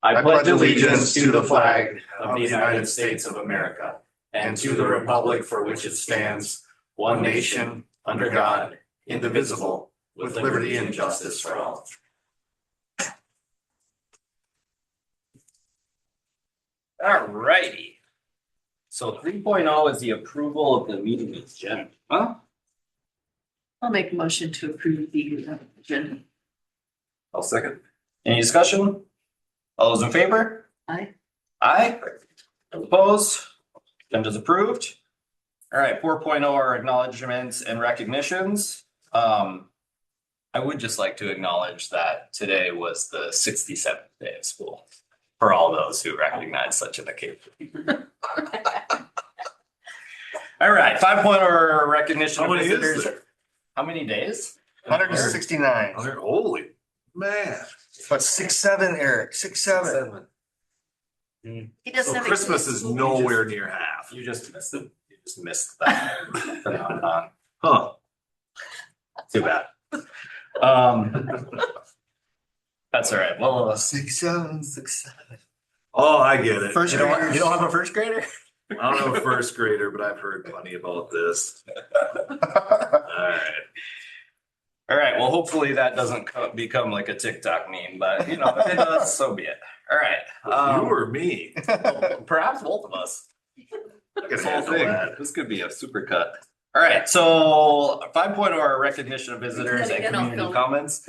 I pledge allegiance to the flag of the United States of America and to the republic for which it stands, one nation, under God, indivisible, with liberty and justice for all. All righty. So 3.0 is the approval of the meeting agenda. I'll make a motion to approve the agenda. I'll second. Any discussion? All those in favor? Aye. Aye. Opposed? Agenda's approved. All right, 4.0 are acknowledgements and recognitions. I would just like to acknowledge that today was the 67th day of school for all those who recognize such an occasion. All right, 5.0 are recognition of visitors. How many days? 169. Holy man. But 6'7", Eric, 6'7". He doesn't So have a- Christmas is nowhere near half. You just missed it. You just missed that phenomenon. Huh. Too bad. That's all right. Well, 6'7", 6'7". Oh, I get it. you don't have a first grader? I don't have a first grader, but I've heard plenty about this. All right. All right. Well, hopefully that doesn't become like a TikTok meme, but you know, if it does, so be it. All right. You or me? Perhaps both of us. I can This whole handle thing. that. This could be a super cut. All right. So 5.0 are recognition of visitors and Again, I'll community film. comments.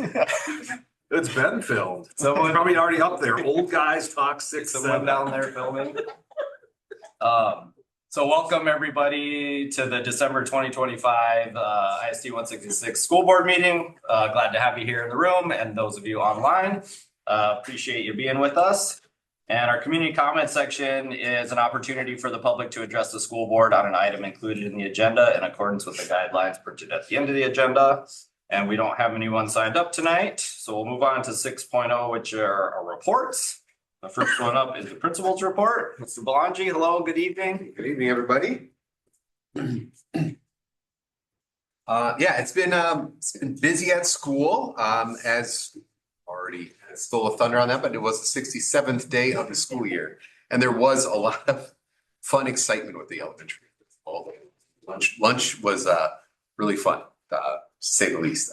It's been filmed. Someone- It's probably already up there. Old guys talk 6'7". Someone down there filming. So welcome everybody to the December 2025 ISD 166 school board meeting. Glad to have you here in the room and those of you online. Appreciate you being with us. And our community comment section is an opportunity for the public to address the school board on an item included in the agenda in accordance with the guidelines printed at the end of the agenda. And we don't have anyone signed up tonight, so we'll move on to 6.0, which are our reports. The first one up is the principal's report. Mr. Belangi, hello, good evening. Good evening, everybody. Yeah, it's been busy at school, as already stole a thunder on that, but it was the 67th day of the school year. And there was a lot of fun excitement with the elementary. Lunch was really fun, to say the least.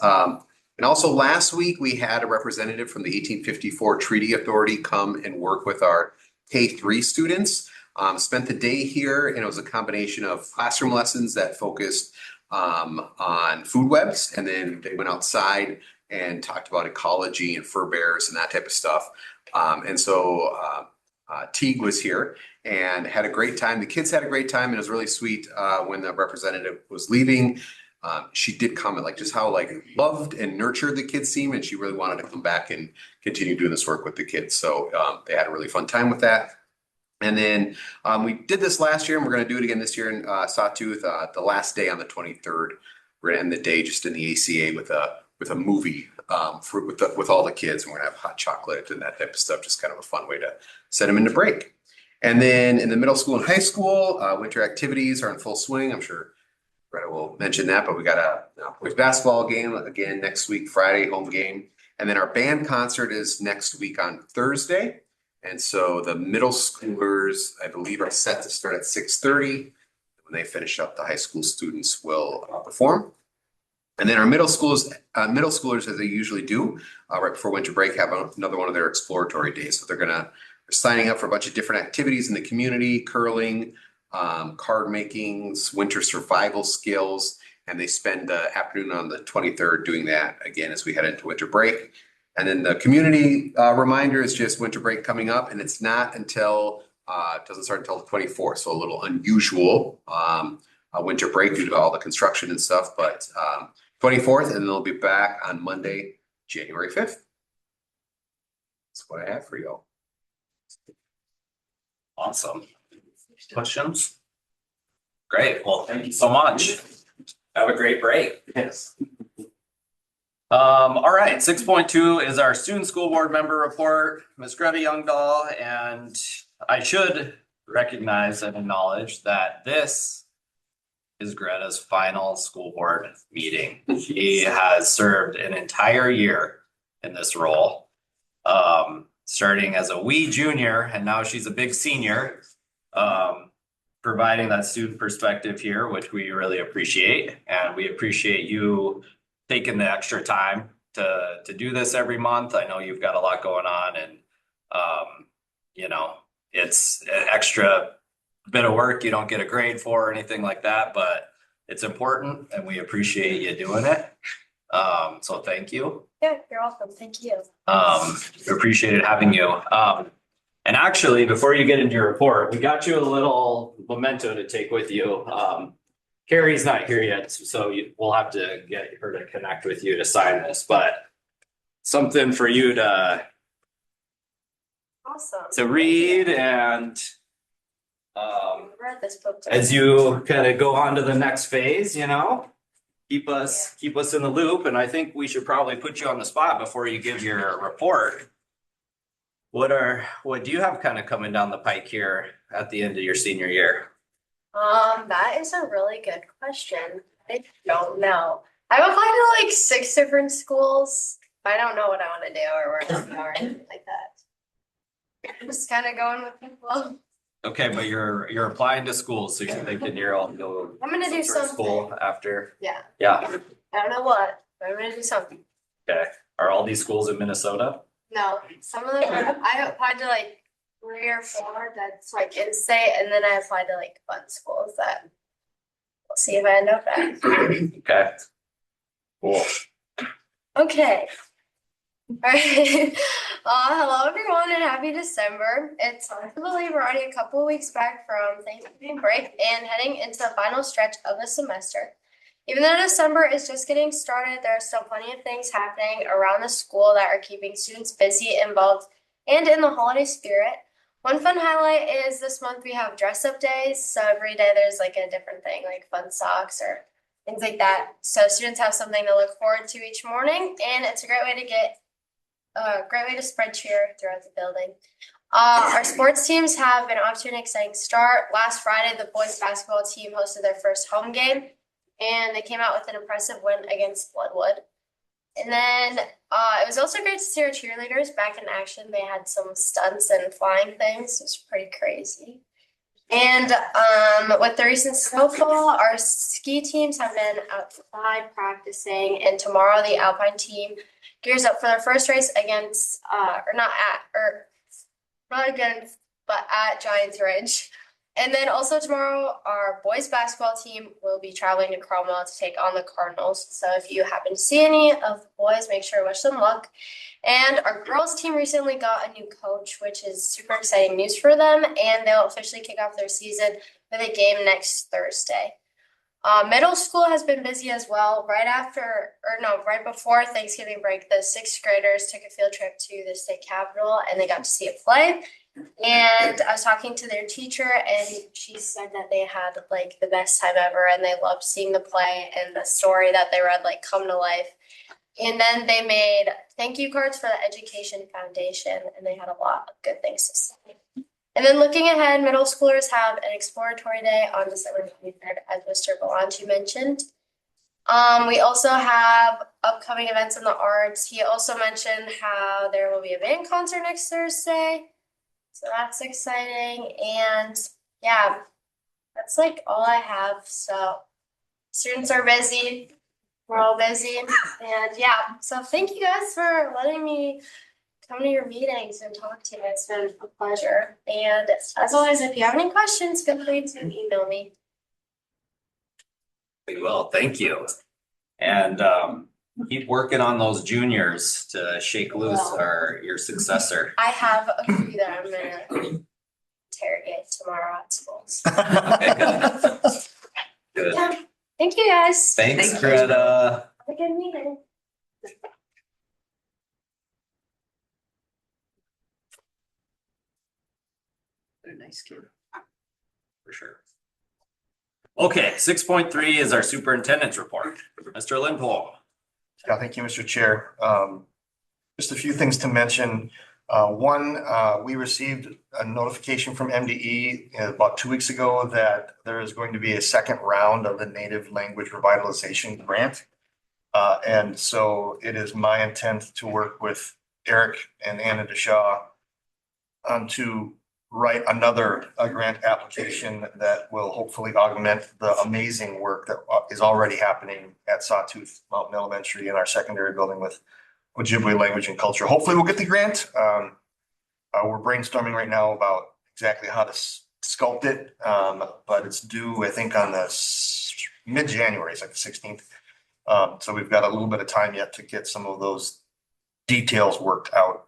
And also last week, we had a representative from the 1854 Treaty Authority come and work with our K-3 students. Spent the day here, and it was a combination of classroom lessons that focused on food webs, and then they went outside and talked about ecology and fur bears and that type of stuff. And so Teague was here and had a great time. The kids had a great time, and it was really sweet when the representative was leaving. She did comment like just how like loved and nurtured the kids seem, and she really wanted to come back and continue doing this work with the kids. So they had a really fun time with that. And then we did this last year, and we're going to do it again this year in Sawtooth. The last day on the 23rd, we're going to end the day just in the ACA with a movie with all the kids, and we're going to have hot chocolate and that type of stuff. Just kind of a fun way to send them into break. And then in the middle school and high school, winter activities are in full swing. I'm sure Greta will mention that, but we got a boys basketball game again next week, Friday, home game. And then our band concert is next week on Thursday. And so the middle schoolers, I believe, are set to start at 6:30. When they finish up, the high school students will perform. And then our middle schoolers, as they usually do, right before winter break, have another one of their exploratory days. So they're signing up for a bunch of different activities in the community, curling, card making, winter survival skills, and they spend the afternoon on the 23rd doing that again as we head into winter break. And then the community reminder is just winter break coming up, and it's not until it doesn't start until the 24th, so a little unusual winter break due to all the construction and stuff, but 24th, and then they'll be back on Monday, January 5th. That's what I have for y'all. Awesome. Questions? Great. Well, thank you so much. Have a great break. Yes. All right, 6.2 is our student school board member report, Ms. Greta Youngdahl, and I should recognize and acknowledge that this is Greta's final school board meeting. She has served an entire year in this role. starting as a wee junior, and now she's a big senior. Providing that student perspective here, which we really appreciate, and we appreciate you taking the extra time to do this every month. I know you've got a lot going on, and you know, it's an extra bit of work you don't get a grade for or anything like that, but it's important and we appreciate you doing it. So thank you. Yeah, you're welcome. Thank you. We appreciated having you. And actually, before you get into your report, we got you a little memento to take with you. Carrie's not here yet, so we'll have to get her to connect with you to sign this, but something for you to Awesome. read, and I've read this book. as you kind of go on to the next phase, you know, keep us in the loop. And I think we should probably put you on the spot before you give your report. What do you have kind of coming down the pike here at the end of your senior year? That is a really good question. I don't know. I've applied to like 6 different schools. I don't know what I want to do or where I want to go or anything like that. I'm just kind of going with the flow. Okay, but you're applying to schools, so you're thinking you'll go I'm gonna do sort of something. school after. Yeah. Yeah. I don't know what, but I'm gonna do something. Okay. Are all these schools in Minnesota? No, some of them I applied to like 3 or 4 that's like in state, and then I applied to like fun schools that we'll see if I end up at. Okay. Cool. Okay. Alright. Hello everyone and happy December. It's hard to believe we're already a couple of weeks back from Thanksgiving break and heading into the final stretch of the semester. Even though December is just getting started, there are still plenty of things happening around the school that are keeping students busy, involved, and in the holiday spirit. One fun highlight is this month we have dress up days. So every day there's like a different thing, like fun socks or things like that. So students have something to look forward to each morning, and it's a great way to spread cheer throughout the building. Our sports teams have been off to an exciting start. Last Friday, the boys basketball team hosted their first home game, and they came out with an impressive win against Bloodwood. And then it was also great to see our cheerleaders back in action. They had some stunts and flying things. It was pretty crazy. And with the recent snowfall, our ski teams have been outside practicing, and tomorrow the Alpine team gears up for their first race against, but at Giants Ridge. And then also tomorrow, our boys basketball team will be traveling to Cromwell to take on the Cardinals. So if you happen to see any of the boys, make sure to wish them luck. And our girls team recently got a new coach, which is super exciting news for them. And they'll officially kick off their season with a game next Thursday. Middle school has been busy as well. Right before Thanksgiving break, the 6th graders took a field trip to the state capitol and they got to see it play. And I was talking to their teacher, and she said that they had like the best time ever, and they loved seeing the play and the story that they read like come to life. And then they made thank you cards for the Education Foundation, and they had a lot of good things to say. And then looking ahead, middle schoolers have an exploratory day on December 23rd, as Mr. Belanti mentioned. We also have upcoming events in the arts. He also mentioned how there will be a band concert next Thursday. So that's exciting. And yeah, that's like all I have. So students are busy. We're all busy. And yeah, so thank you guys for letting me come to your meetings and talk to you. It's been a pleasure. And as always, if you have any questions, feel free to email me. Well, thank you. And keep working on those juniors to shake loose your successor. I have a few that I'm gonna interrogate tomorrow at schools. Okay, good. Good. Yeah. Thank you guys. Thanks, Thank you. Greta. Have a good meeting. They're nice kid. For sure. Okay, 6.3 is our superintendent's report. Mr. Lindholm. Yeah, thank you, Mr. Chair. Just a few things to mention. One, we received a notification from MDE about 2 weeks ago that there is going to be a second round of the Native Language Revitalization Grant. And so it is my intent to work with Eric and Anna DeShaw to write another grant application that will hopefully augment the amazing work that is already happening at Sawtooth Mountain Elementary in our secondary building with Ojibwe language and culture. Hopefully we'll get the grant. We're brainstorming right now about exactly how to sculpt it, but it's due, I think, on the mid-January, it's like the 16th. So we've got a little bit of time yet to get some of those details worked out.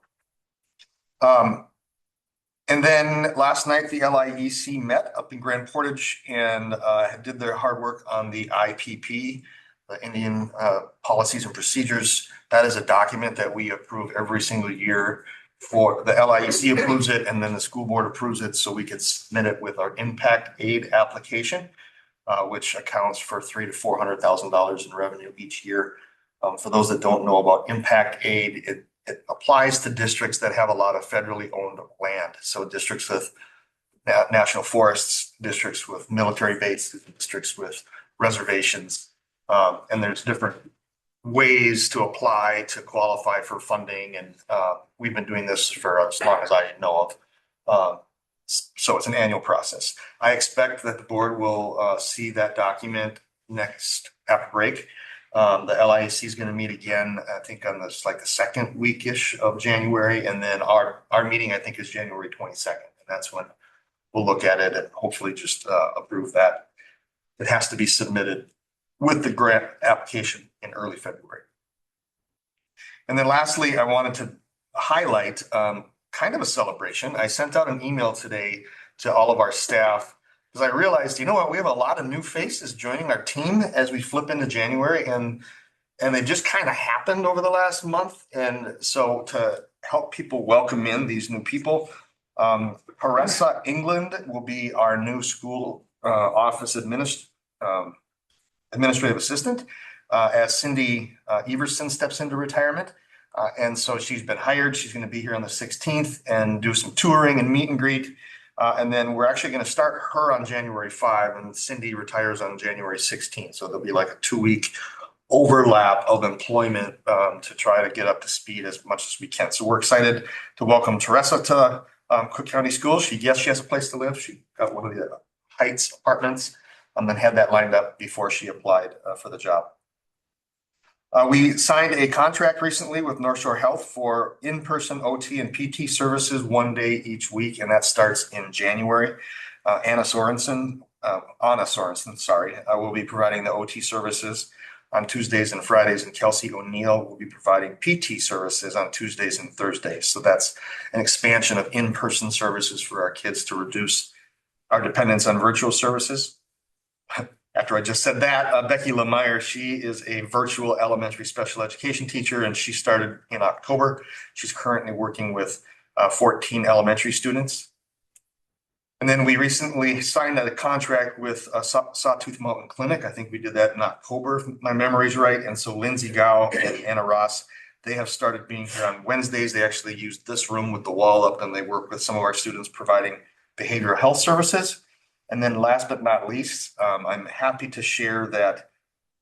And then last night, the LIEC met up in Grand Portage and did their hard work on the IPP, the Indian Policies and Procedures. That is a document that we approve every single year. For the LIEC approves it, and then the school board approves it, so we could submit it with our impact aid application, which accounts for $300,000 to $400,000 in revenue each year. For those that don't know about impact aid, it applies to districts that have a lot of federally owned land. So districts with national forests, districts with military bases, districts with reservations. And there's different ways to apply to qualify for funding. And we've been doing this for as long as I know of. So it's an annual process. I expect that the board will see that document next after break. The LIAC is going to meet again, I think on this like the second weekish of January. And then our meeting, I think, is January 22nd. And that's when we'll look at it and hopefully just approve that. It has to be submitted with the grant application in early February. And then lastly, I wanted to highlight kind of a celebration. I sent out an email today to all of our staff because I realized, you know what, we have a lot of new faces joining our team as we flip into January, and they just kind of happened over the last month. And so to help people welcome in these new people, Haressa England will be our new school office administrative assistant as Cindy Everson steps into retirement. And so she's been hired. She's going to be here on the 16th and do some touring and meet and greet. And then we're actually going to start her on January 5 and Cindy retires on January 16. So there'll be like a 2-week overlap of employment to try to get up to speed as much as we can. So we're excited to welcome Teresa to Cook County Schools. She has a place to live. She got one of the Heights apartments and then had that lined up before she applied for the job. We signed a contract recently with North Shore Health for in-person OT and PT services 1 day each week, and that starts in January. Anna Sorensen, will be providing the OT services on Tuesdays and Fridays, and Kelsey O'Neill will be providing PT services on Tuesdays and Thursdays. So that's an expansion of in-person services for our kids to reduce our dependence on virtual services. After I just said that, Becky Lemire, she is a virtual elementary special education teacher, and she started in October. She's currently working with 14 elementary students. And then we recently signed a contract with Sawtooth Mountain Clinic. I think we did that in October, if my memory's right. And so Lindsay Gao and Anna Ross, they have started being here on Wednesdays. They actually used this room with the wall up, and they work with some of our students providing behavioral health services. And then last but not least, I'm happy to share that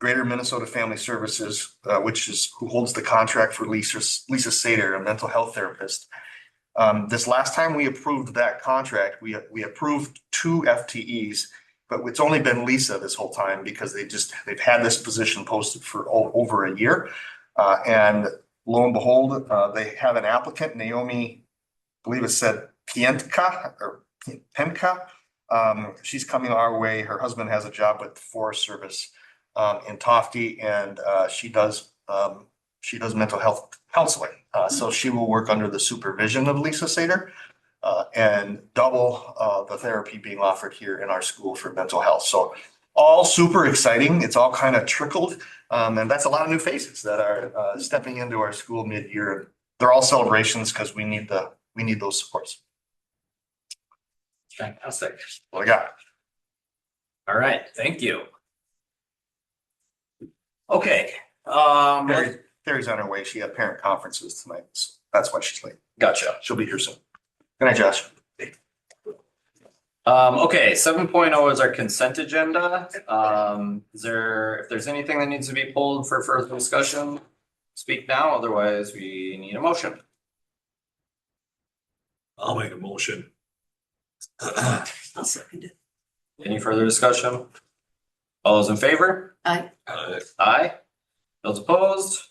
Greater Minnesota Family Services, which is who holds the contract for Lisa Sater, a mental health therapist. This last time we approved that contract, we approved 2 FTEs, but it's only been Lisa this whole time because they've had this position posted for over a year. And lo and behold, they have an applicant, Naomi, I believe it said Penka. She's coming our way. Her husband has a job with the Forest Service in Tofte, and she does mental health counseling. So she will work under the supervision of Lisa Sater and double the therapy being offered here in our school for mental health. So all super exciting. It's all kind of trickled, and that's a lot of new faces that are stepping into our school mid-year. They're all celebrations because we need those supports. Fantastic. What I got. All right, thank you. Okay. Terry's on her way. She had parent conferences tonight, so that's why she's late. Gotcha. She'll be here soon. Good night, Josh. Okay, 7.0 is our consent agenda. If there's anything that needs to be pulled for further discussion, speak now. Otherwise, we need a motion. I'll make a motion. I'll second it. Any further discussion? All those in favor? Aye. Aye. Those opposed?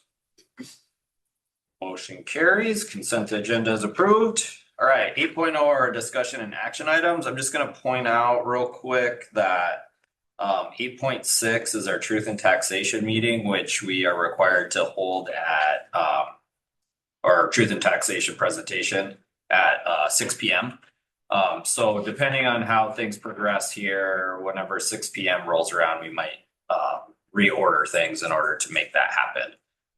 Motion carries. Consent agenda is approved. All right, 8.0 are discussion and action items. I'm just gonna point out real quick that 8.6 is our truth and taxation meeting, which we are required to hold at our truth and taxation presentation at 6 p.m. So depending on how things progress here, whenever 6 p.m. rolls around, we might reorder things in order to make that happen.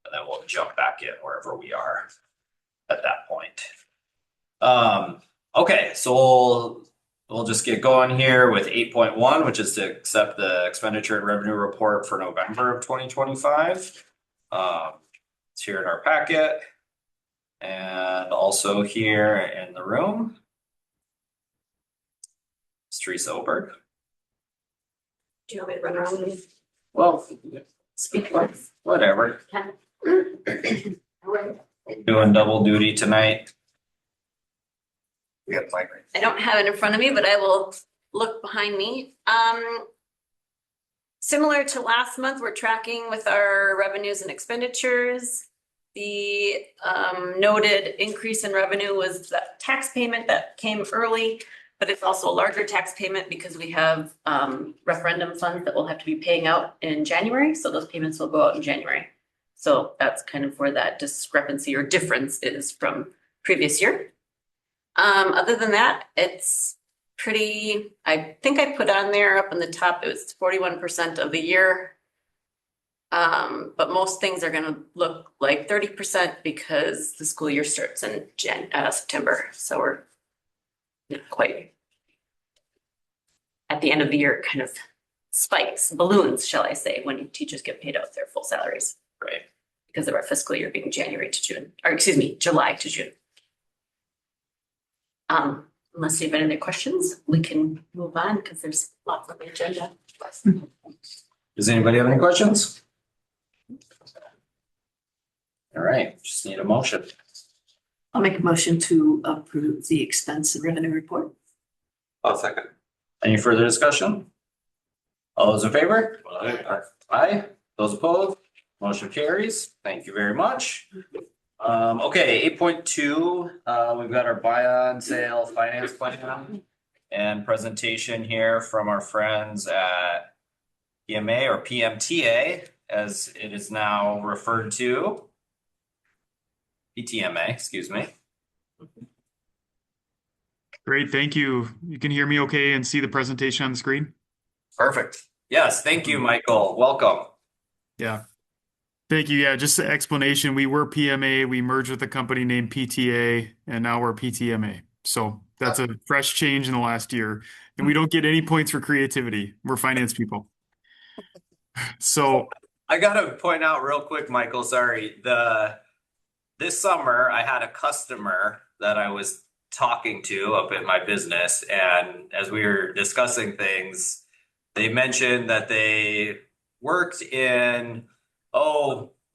And then we'll jump back in wherever we are at that point. Okay, so we'll just get going here with 8.1, which is to accept the expenditure and revenue report for November of 2025. It's here in our packet and also here in the room. It's Teresa Oberg. Do you want me to run around and Well, speak once? whatever. Doing double duty tonight. We got migraine. I don't have it in front of me, but I will look behind me. Similar to last month, we're tracking with our revenues and expenditures. The noted increase in revenue was the tax payment that came early, but it's also a larger tax payment because we have referendum funds that we'll have to be paying out in January. So those payments will go out in January. So that's kind of where that discrepancy or difference is from previous year. Other than that, it's pretty, I think I put on there up on the top, it was 41% of the year. But most things are gonna look like 30% because the school year starts in September. So we're not quite at the end of the year, kind of spikes, balloons, shall I say, when teachers get paid out their full salaries. Right. Because of our fiscal year being January to June, or excuse me, July to June. Unless you have any other questions, we can move on because there's lots on the agenda. Does anybody have any questions? All right, just need a motion. I'll make a motion to approve the expense and revenue report. I'll second. Any further discussion? All those in favor? Aye. Aye. Those opposed? Motion carries. Thank you very much. Okay, 8.2, we've got our buy on sale finance plan and presentation here from our friends at PMA or PMTA, as it is now referred to. PTMA, excuse me. Great, thank you. You can hear me okay and see the presentation on the screen? Perfect. Yes, thank you, Michael. Welcome. Yeah. Thank you. Yeah, just the explanation. We were PMA, we merged with a company named PTA, and now we're PTMA. So that's a fresh change in the last year. And we don't get any points for creativity. We're finance people. So I gotta point out real quick, Michael, sorry. This summer I had a customer that I was talking to up at my business, and as we were discussing things, they mentioned that they worked in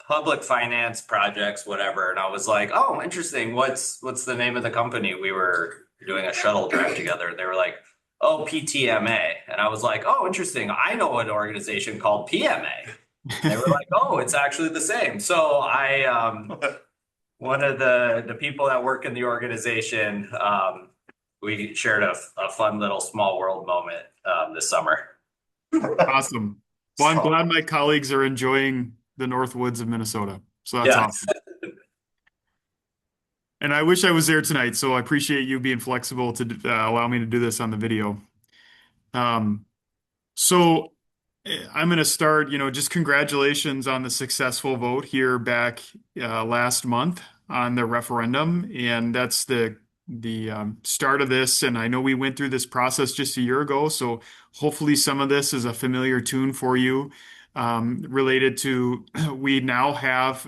public finance projects, whatever. And I was like, oh, interesting. What's the name of the company? We were doing a shuttle drive together. And they were like, oh, PTMA. And I was like, oh, interesting. I know an organization called PMA. They were like, oh, it's actually the same. So one of the people that work in the organization, we shared a fun little small world moment this summer. awesome. Well, I'm glad my colleagues are enjoying the North Woods of Minnesota. So that's awesome. And I wish I was there tonight. So I appreciate you being flexible to allow me to do this on the video. So I'm going to start, just congratulations on the successful vote here back last month on the referendum. And that's the start of this. And I know we went through this process just a year ago. So hopefully some of this is a familiar tune for you. Related to, we now have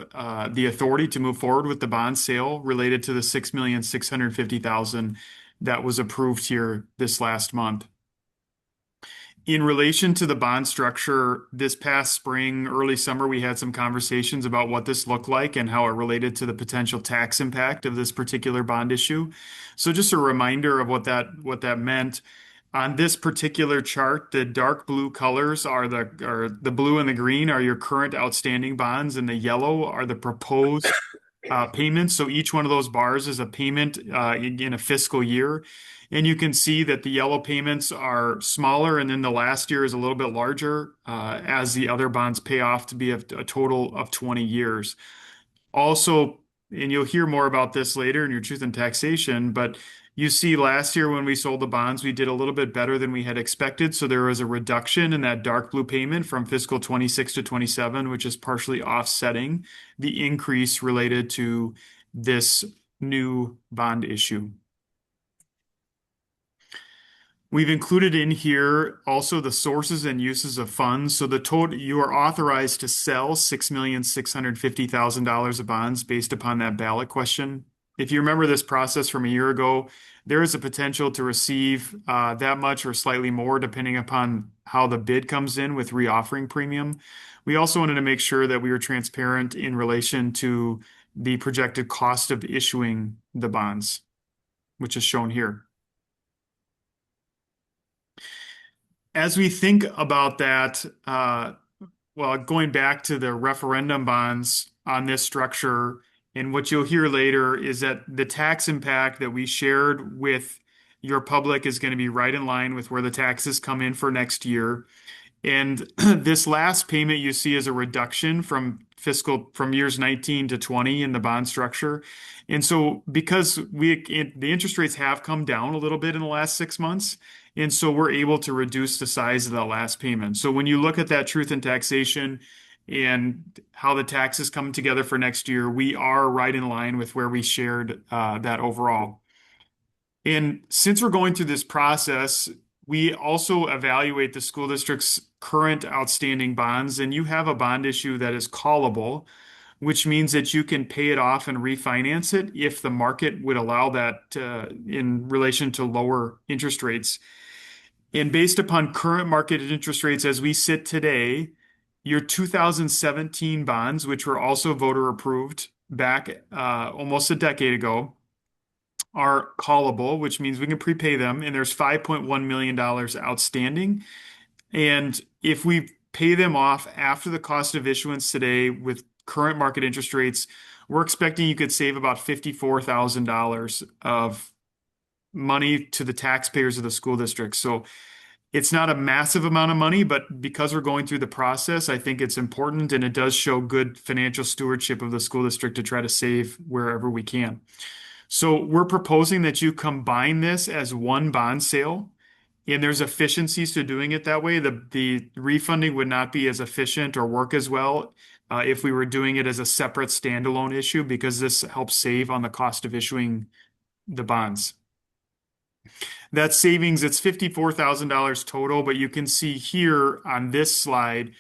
the authority to move forward with the bond sale related to the $6,650,000 that was approved here this last month. In relation to the bond structure, this past spring, early summer, we had some conversations about what this looked like and how it related to the potential tax impact of this particular bond issue. So just a reminder of what that meant. On this particular chart, the dark blue colors are the blue and the green are your current outstanding bonds, and the yellow are the proposed payments. So each one of those bars is a payment in a fiscal year. And you can see that the yellow payments are smaller, and then the last year is a little bit larger as the other bonds pay off to be a total of 20 years. Also, and you'll hear more about this later in your truth and taxation, but you see last year when we sold the bonds, we did a little bit better than we had expected. So there was a reduction in that dark blue payment from fiscal 26 to 27, which is partially offsetting the increase related to this new bond issue. We've included in here also the sources and uses of funds. So the total, you are authorized to sell $6,650,000 of bonds based upon that ballot question. If you remember this process from a year ago, there is a potential to receive that much or slightly more depending upon how the bid comes in with reoffering premium. We also wanted to make sure that we were transparent in relation to the projected cost of issuing the bonds, which is shown here. As we think about that, going back to the referendum bonds on this structure, and what you'll hear later is that the tax impact that we shared with your public is going to be right in line with where the taxes come in for next year. And this last payment you see is a reduction from years 19 to 20 in the bond structure. And so because the interest rates have come down a little bit in the last 6 months, and so we're able to reduce the size of the last payment. So when you look at that truth and taxation and how the taxes come together for next year, we are right in line with where we shared that overall. And since we're going through this process, we also evaluate the school district's current outstanding bonds, and you have a bond issue that is callable, which means that you can pay it off and refinance it if the market would allow that in relation to lower interest rates. And based upon current market interest rates as we sit today, your 2017 bonds, which were also voter approved back almost a decade ago, are callable, which means we can prepay them, and there's $5.1 million outstanding. And if we pay them off after the cost of issuance today with current market interest rates, we're expecting you could save about $54,000 of money to the taxpayers of the school district. So it's not a massive amount of money, but because we're going through the process, I think it's important, and it does show good financial stewardship of the school district to try to save wherever we can. So we're proposing that you combine this as one bond sale, and there's efficiencies to doing it that way. The refunding would not be as efficient or work as well if we were doing it as a separate standalone issue, because this helps save on the cost of issuing the bonds. That savings, it's $54,000 total, but you can see here on this slide,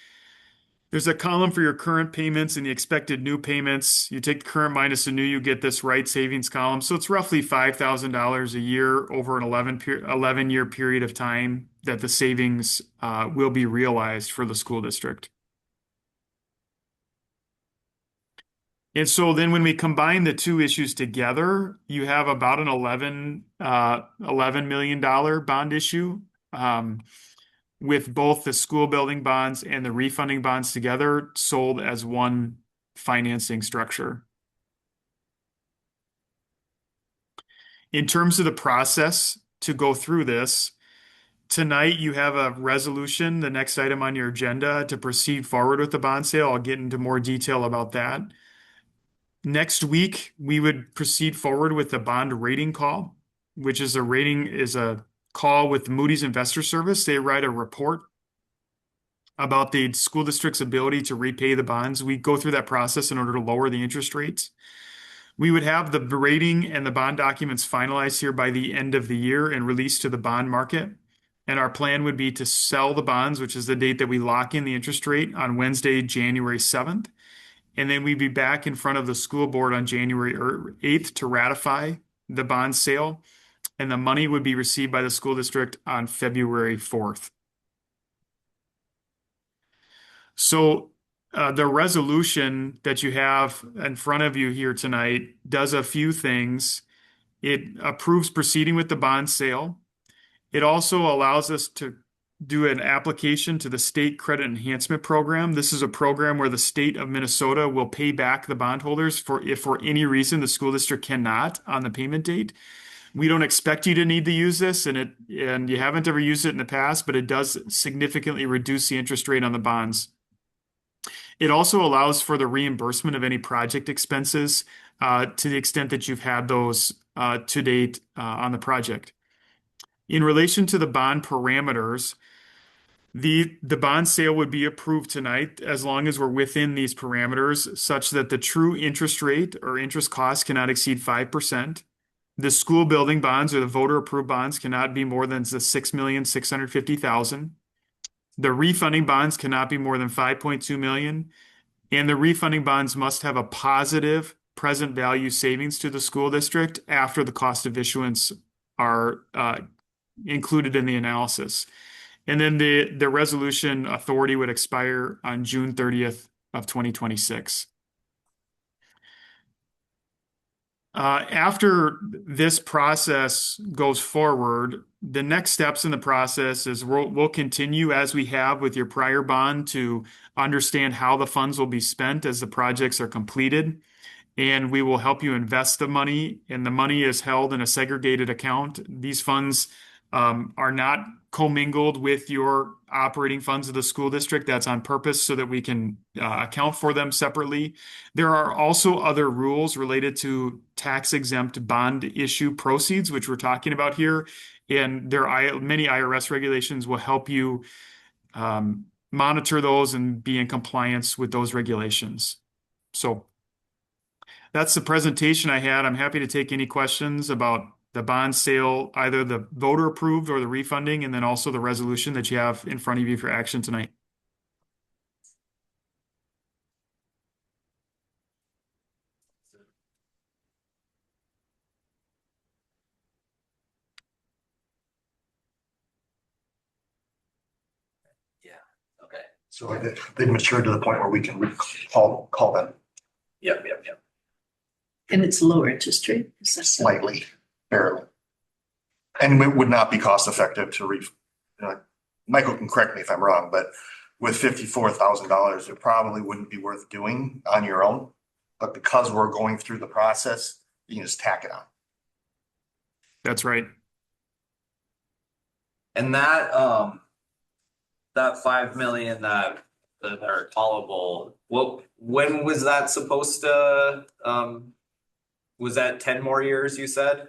there's a column for your current payments and the expected new payments. You take the current minus the new, you get this right savings column. So it's roughly $5,000 a year over an 11-year period of time that the savings will be realized for the school district. And so then when we combine the two issues together, you have about an $11 million bond issue with both the school building bonds and the refunding bonds together sold as one financing structure. In terms of the process to go through this, tonight you have a resolution, the next item on your agenda, to proceed forward with the bond sale. I'll get into more detail about that. Next week, we would proceed forward with the bond rating call, which is a call with Moody's Investor Service. They write a report about the school district's ability to repay the bonds. We go through that process in order to lower the interest rates. We would have the rating and the bond documents finalized here by the end of the year and released to the bond market. And our plan would be to sell the bonds, which is the date that we lock in the interest rate, on Wednesday, January 7th. And then we'd be back in front of the school board on January 8th to ratify the bond sale. And the money would be received by the school district on February 4th. So the resolution that you have in front of you here tonight does a few things. It approves proceeding with the bond sale. It also allows us to do an application to the State Credit Enhancement Program. This is a program where the state of Minnesota will pay back the bondholders if for any reason the school district cannot on the payment date. We don't expect you to need to use this, and you haven't ever used it in the past, but it does significantly reduce the interest rate on the bonds. It also allows for the reimbursement of any project expenses to the extent that you've had those to date on the project. In relation to the bond parameters, the bond sale would be approved tonight as long as we're within these parameters, such that the true interest rate or interest cost cannot exceed 5%. The school building bonds or the voter approved bonds cannot be more than the $6,650,000. The refunding bonds cannot be more than 5.2 million, and the refunding bonds must have a positive present value savings to the school district after the cost of issuance are included in the analysis. And then the resolution authority would expire on June 30th of 2026. After this process goes forward, the next steps in the process is we'll continue as we have with your prior bond to understand how the funds will be spent as the projects are completed. And we will help you invest the money, and the money is held in a segregated account. These funds are not commingled with your operating funds of the school district. That's on purpose so that we can account for them separately. There are also other rules related to tax exempt bond issue proceeds, which we're talking about here. And many IRS regulations will help you monitor those and be in compliance with those regulations. So that's the presentation I had. I'm happy to take any questions about the bond sale, either the voter approved or the refunding, and then also the resolution that you have in front of you for action tonight. Okay. So they matured to the point where we can call them Yep. And it's lower interest rate. Is that so? slightly, barely. And it would not be cost effective to Michael can correct me if I'm wrong, but with $54,000, it probably wouldn't be worth doing on your own. But because we're going through the process, you can just tack it on. That's right. And that 5 million that are callable, when was that supposed to, was that 10 more years you said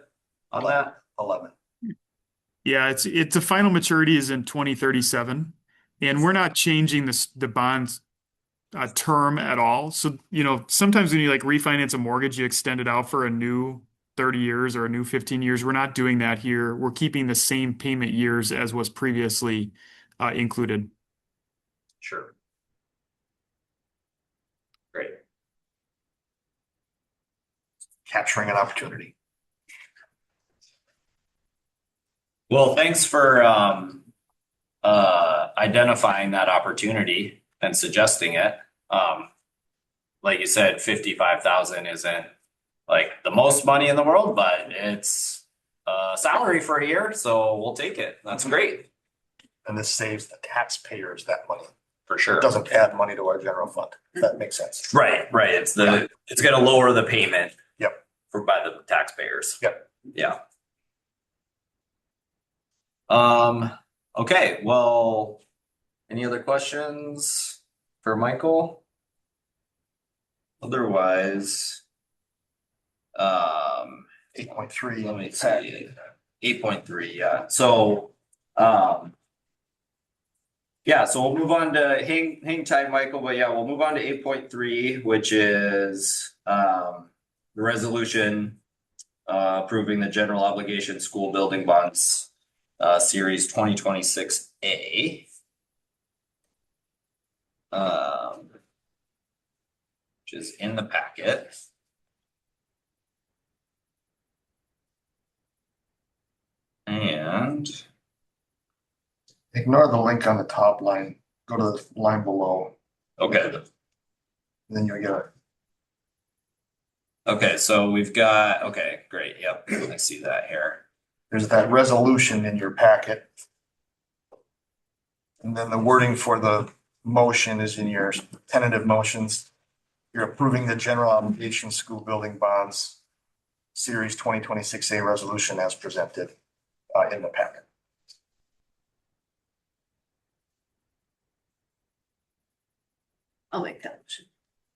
on that? 11. Yeah, it's the final maturity is in 2037, and we're not changing the bonds term at all. So, sometimes when you refinance a mortgage, you extend it out for a new 30 years or a new 15 years. We're not doing that here. We're keeping the same payment years as was previously included. Sure. Great. Capturing an opportunity. Well, thanks for identifying that opportunity and suggesting it. Like you said, 55,000 isn't like the most money in the world, but it's a salary for a year, so we'll take it. That's great. And this saves the taxpayers that money. For sure. It doesn't add money to our general fund. If that makes sense. Right. It's gonna lower the payment. Yep. By the taxpayers. Yep. Yeah. Okay, well, any other questions for Michael? Otherwise, 8.3. let me see, 8.3, yeah. So, so we'll move on to hang tight, Michael, but yeah, we'll move on to 8.3, which is the resolution approving the general obligation school building bonds series 2026A. Which is in the packet. And Ignore the link on the top line. Go to the line below. Okay, Then you'll get it. okay, so we've got, okay, great, yep, I see that here. There's that resolution in your packet. And then the wording for the motion is in your tentative motions. You're approving the general obligation school building bonds series 2026A resolution as presented in the packet. I'll make that motion.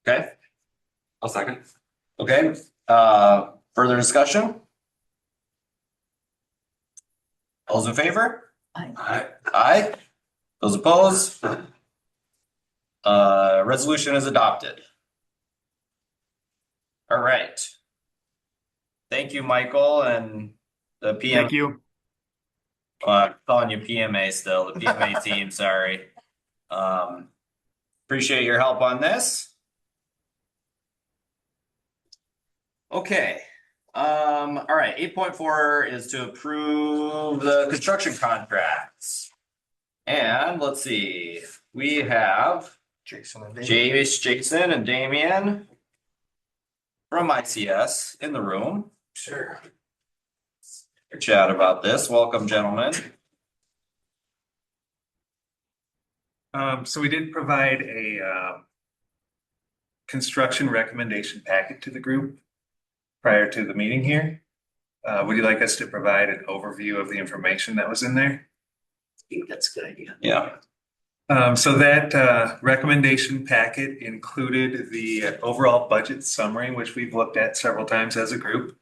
Okay, I'll second. okay, further discussion? All those in favor? Aye. Aye. Those opposed? Resolution is adopted. All right. Thank you, Michael, and the PM, Thank you. calling you PMA still, the PMA team, sorry. Appreciate your help on this. Okay, all right, 8.4 is to approve the construction contracts. And let's see, we have Jason and Dave. Jason and Damian from ICS in the room. Sure. Chat about this. Welcome, gentlemen. So we did provide a construction recommendation packet to the group prior to the meeting here. Would you like us to provide an overview of the information that was in there? I think that's a good idea. Yeah. So that recommendation packet included the overall budget summary, which we've looked at several times as a group.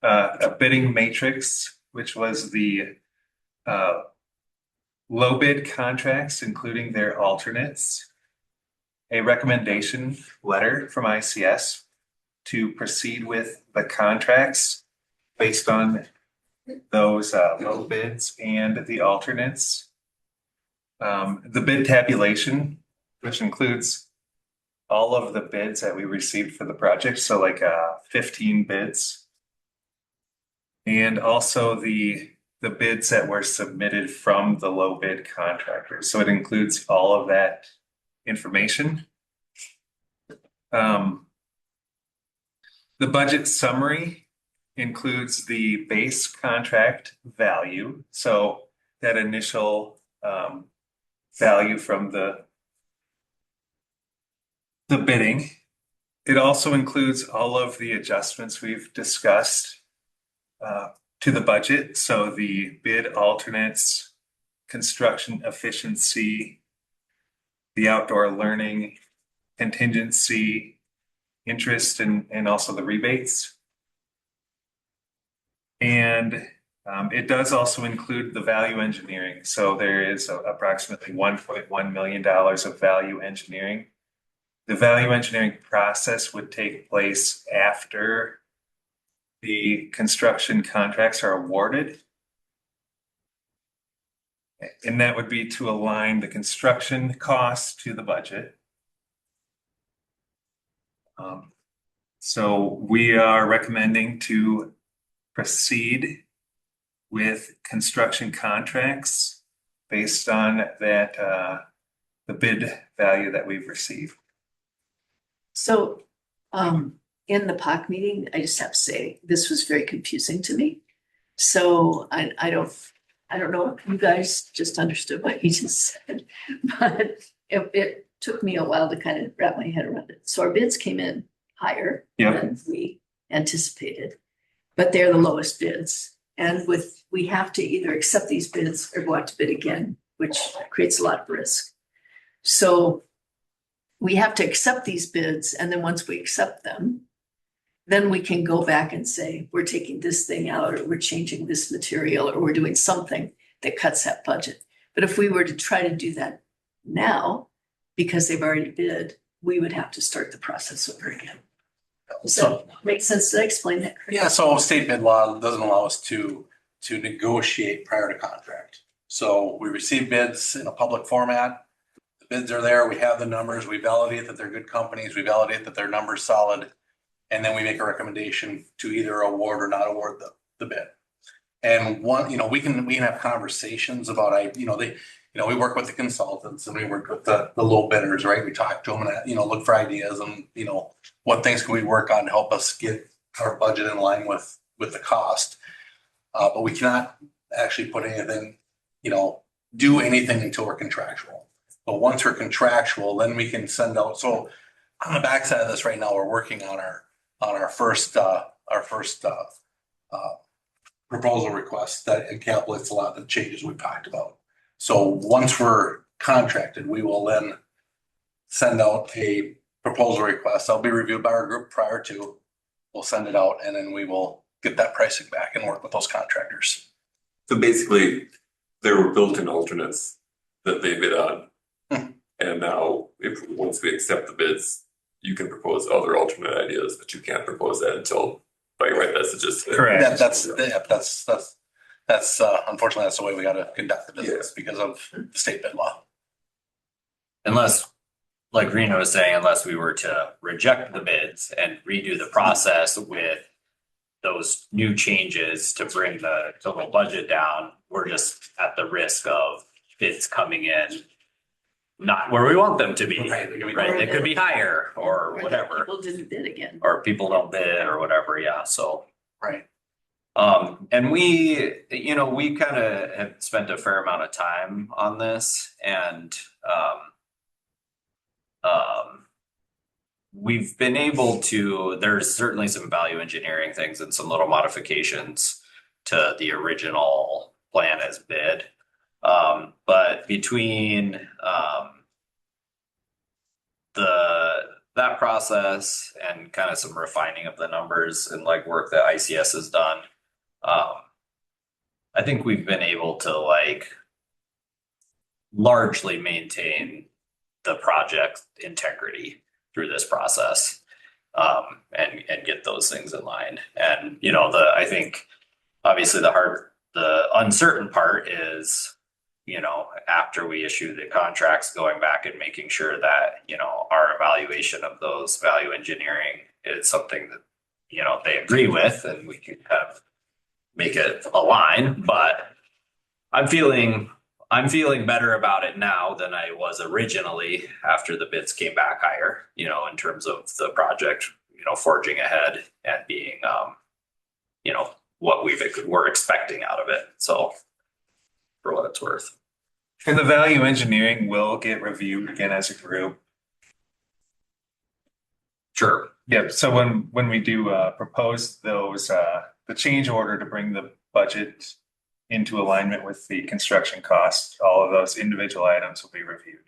A bidding matrix, which was the low bid contracts, including their alternates. A recommendation letter from ICS to proceed with the contracts based on those low bids and the alternates. The bid tabulation, which includes all of the bids that we received for the project, so like 15 bids. And also the bids that were submitted from the low bid contractors. So it includes all of that information. The budget summary includes the base contract value. So that initial value from the bidding. It also includes all of the adjustments we've discussed to the budget. So the bid alternates, construction efficiency, the outdoor learning, contingency, interest, and also the rebates. And it does also include the value engineering. So there is approximately $1.1 million of value engineering. The value engineering process would take place after the construction contracts are awarded. And that would be to align the construction costs to the budget. So we are recommending to proceed with construction contracts based on that the bid value that we've received. So, in the POC meeting, I just have to say, this was very confusing to me. So I don't know if you guys just understood what he just said, but it took me a while to kind of wrap my head around it. So our bids came in higher than we anticipated, but they're the lowest bids. And we have to either accept these bids or go out to bid again, which creates a lot of risk. So we have to accept these bids, and then once we accept them, then we can go back and say, we're taking this thing out, or we're changing this material, or we're doing something that cuts that budget. But if we were to try to do that now, because they've already bid, we would have to start the process over again. So makes sense to explain that correctly? Yeah, so state bid law doesn't allow us to negotiate prior to contract. So we receive bids in a public format. The bids are there, we have the numbers, we validate that they're good companies, we validate that their numbers solid. And then we make a recommendation to either award or not award the bid. And one, we can have conversations about, you know, we work with the consultants and we work with the low bidders, right? We talk to them and, you know, look for ideas and, you know, what things can we work on to help us get our budget in line with the cost. But we cannot actually put anything, you know, do anything until we're contractual. But once we're contractual, then we can send out. So on the backside of this right now, we're working on our first proposal request that encapsulates a lot of the changes we've talked about. So once we're contracted, we will then send out a proposal request. That'll be reviewed by our group prior to. We'll send it out and then we will get that pricing back and work with those contractors. So basically, there were built-in alternates that they bid on. And now, once we accept the bids, you can propose other alternate ideas, but you can't propose that until, by right, that's just. Correct. That's unfortunately, that's the way we gotta conduct the business because of the state bid law. Unless, like Rena was saying, unless we were to reject the bids and redo the process with those new changes to bring the total budget down, we're just at the risk of bids coming in not where we want them to be, right? They could be higher or whatever, People didn't bid again. or people don't bid or whatever, yeah, so. Right. And we, you know, we kind of have spent a fair amount of time on this and, we've been able to, there's certainly some value engineering things and some little modifications to the original plan as bid. But between that process and kind of some refining of the numbers and like work that ICS has done, I think we've been able to like largely maintain the project integrity through this process, and get those things in line. And you know, I think obviously the uncertain part is, you know, after we issue the contracts, going back and making sure that, you know, our evaluation of those value engineering is something that, you know, they agree with and we can kind of make it align. But I'm feeling better about it now than I was originally after the bids came back higher, you know, in terms of the project, you know, forging ahead and being, you know, what we're expecting out of it. So for what it's worth. And the value engineering will get reviewed again as a group. Sure. Yeah, so when we do propose those, the change order to bring the budget into alignment with the construction costs, all of those individual items will be reviewed.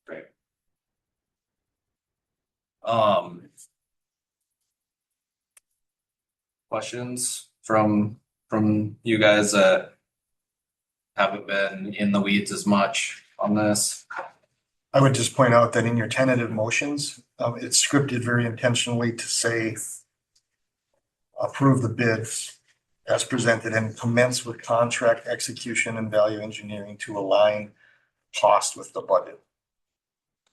Great. Questions from you guys that haven't been in the weeds as much on this? I would just point out that in your tentative motions, it's scripted very intentionally to say approve the bids as presented and commence with contract execution and value engineering to align cost with the budget.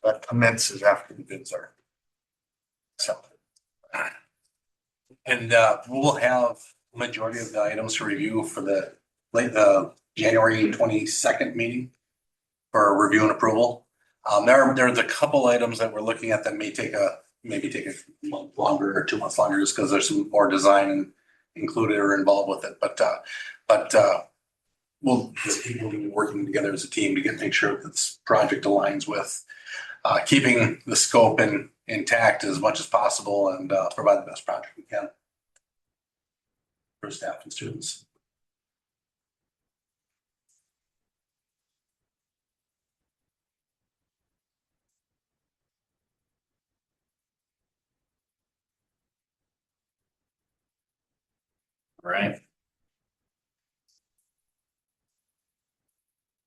That commences after the bids are accepted. And we'll have majority of the items to review for the January 22nd meeting for review and approval. There's a couple items that we're looking at that may take a month longer or 2 months longer just because there's some more design included or involved with it. But we'll be working together as a team to make sure that this project aligns with keeping the scope intact as much as possible and provide the best project we can for staff and students. Right.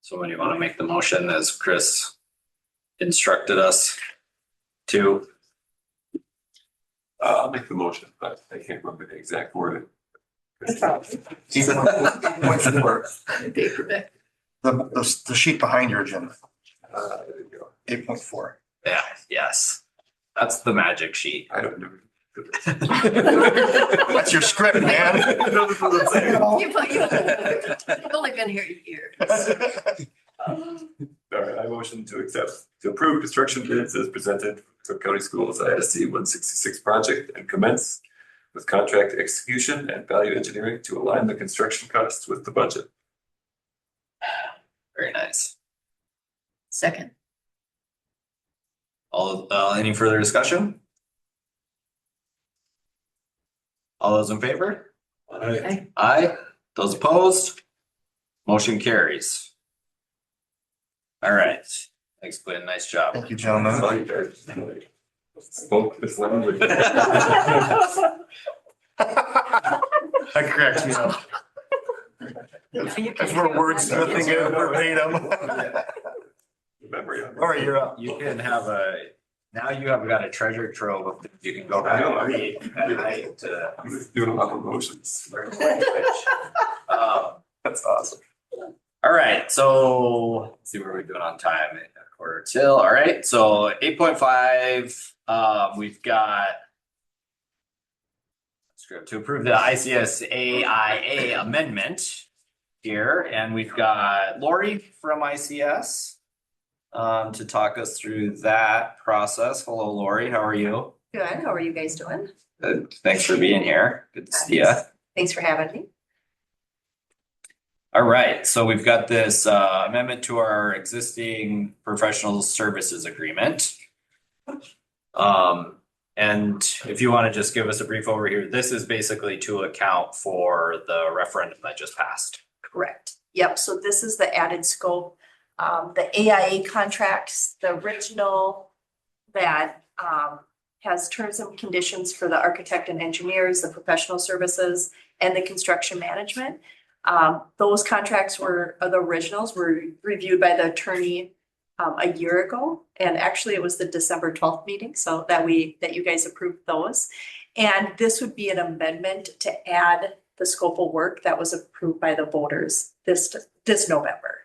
So when you want to make the motion as Chris instructed us to? I'll make the motion, but I can't remember the exact wording. Paperback. The sheet behind your agenda, There you go. 8.4. Yeah, yes. That's the magic sheet. I don't know. That's your script, man. You've only been here a year. All right, I motion to approve construction bids as presented for County Schools ISD 166 project and commence with contract execution and value engineering to align the construction costs with the budget. Very nice. Second. Any further discussion? All those in favor? Okay. Aye. Those opposed? Motion carries. All right. Thanks, Quinn. Nice job. Thank you, gentlemen. Spoke this language. That cracks me up. That's where wordsmithing is verbatim. Memory. All right, you're up. You can have now you have got a treasure trove of things you can go back and read at night to Doing a lot of motions. learn language. That's awesome. All right, so let's see where we're doing on time. A quarter till. All right, so 8.5, we've got script to approve the ICS-AIA amendment here, and we've got Lori from ICS to talk us through that process. Hello, Lori. How are you? Good. How are you guys doing? Good. Thanks for being here. Good to see you. Thanks for having me. All right, so we've got this amendment to our existing professional services agreement. And if you want to just give us a brief overview, this is basically to account for the referendum that just passed. Correct. Yep. So this is the added scope. The AIA contracts, the original that has terms and conditions for the architect and engineers, the professional services, and the construction management. Those contracts were the originals were reviewed by the attorney a year ago, and actually it was the December 12th meeting, so that you guys approved those. And this would be an amendment to add the scope of work that was approved by the voters this November.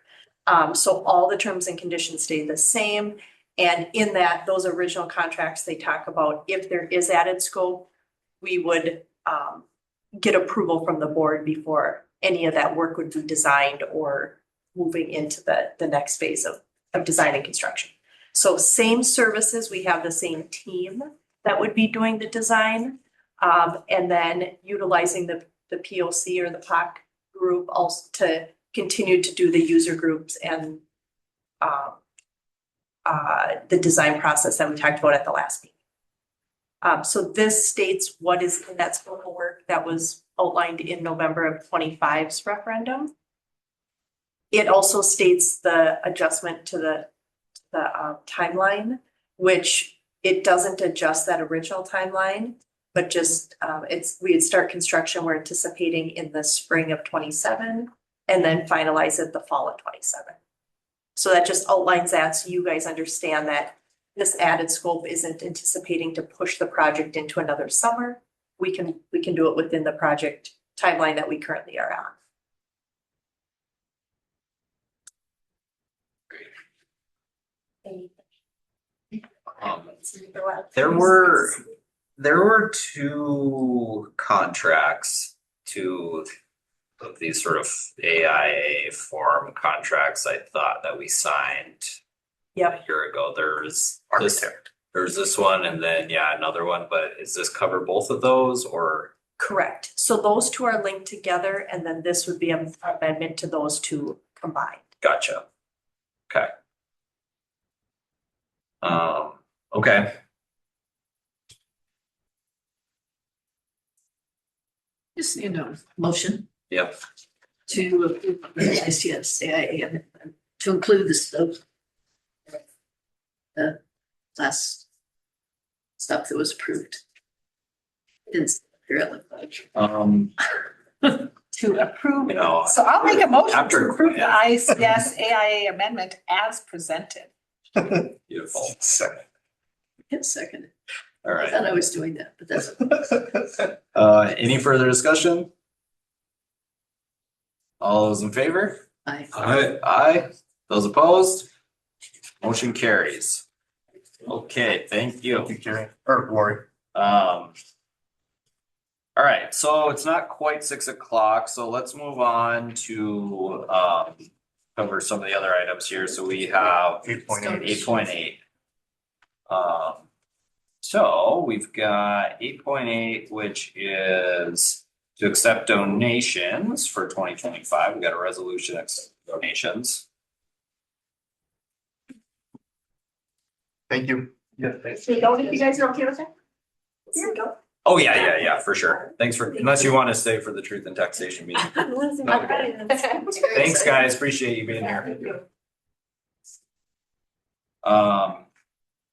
So all the terms and conditions stay the same. And in that, those original contracts, they talk about if there is added scope, we would get approval from the board before any of that work would be designed or moving into the next phase of design and construction. So same services, we have the same team that would be doing the design. And then utilizing the POC or the POC group also to continue to do the user groups and the design process that we talked about at the last meeting. So this states what is in that scope of work that was outlined in November of 25's referendum. It also states the adjustment to the timeline, which it doesn't adjust that original timeline, but just we'd start construction, we're anticipating in the spring of 27 and then finalize it the fall of 27. So that just outlines that so you guys understand that this added scope isn't anticipating to push the project into another summer. We can do it within the project timeline that we currently are on. There were two contracts, two of these sort of AIA form contracts I thought that we signed a year ago. There's this one and then another one, but is this cover both of those or? Correct. So those two are linked together and then this would be an amendment to those two combined. Gotcha. Okay. Okay. Just, motion Yep. to approve the ICS AIA amendment to include the scope. The last stuff that was approved. Didn't appear it looked like. To approve. No. So I'll make a motion After- to approve the ICS AIA amendment as presented. Beautiful. Hit second. All I right. thought I was doing that, but that's. Any further discussion? All those in favor? Aye. Aye. Those opposed? Motion carries. Okay, thank you. Thank you, Jerry. Or Lori. All right, so it's not quite 6 o'clock, so let's move on to cover some of the other items here. So we have 8.8. 8.8. So we've got 8.8, which is to accept donations for 2025. We got a resolution accept donations. Thank you. If you guys are okay with that? Here we go. Oh, yeah, for sure. Thanks for, unless you want to stay for the truth and taxation meeting. Thanks, guys. Appreciate you being here.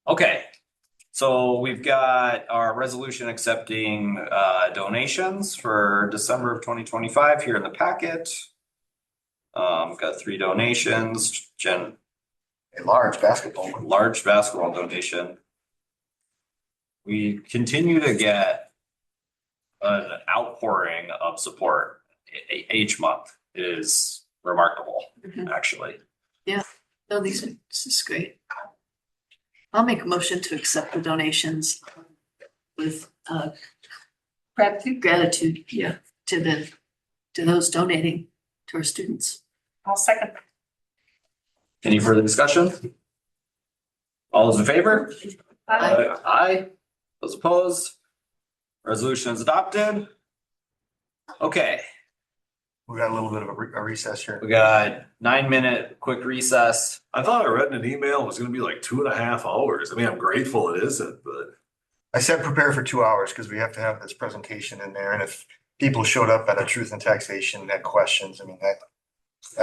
Okay. So we've got our resolution accepting donations for December of 2025 here in the packet. Got 3 donations, A large basketball. large basketball donation. We continue to get an outpouring of support each month. It is remarkable, actually. No, this is great. I'll make a motion to accept the donations with gratitude, yeah, to those donating to our students. I'll second. Any further discussion? All those in favor? Aye. Those opposed? Resolution is adopted. Okay, We got a little bit of a recess here. we got 9-minute quick recess. I thought I read in an email it was gonna be like 2.5 hours. I mean, I'm grateful it isn't, but. I said prepare for 2 hours because we have to have this presentation in there. And if people showed up at a truth and taxation and had questions, I mean, that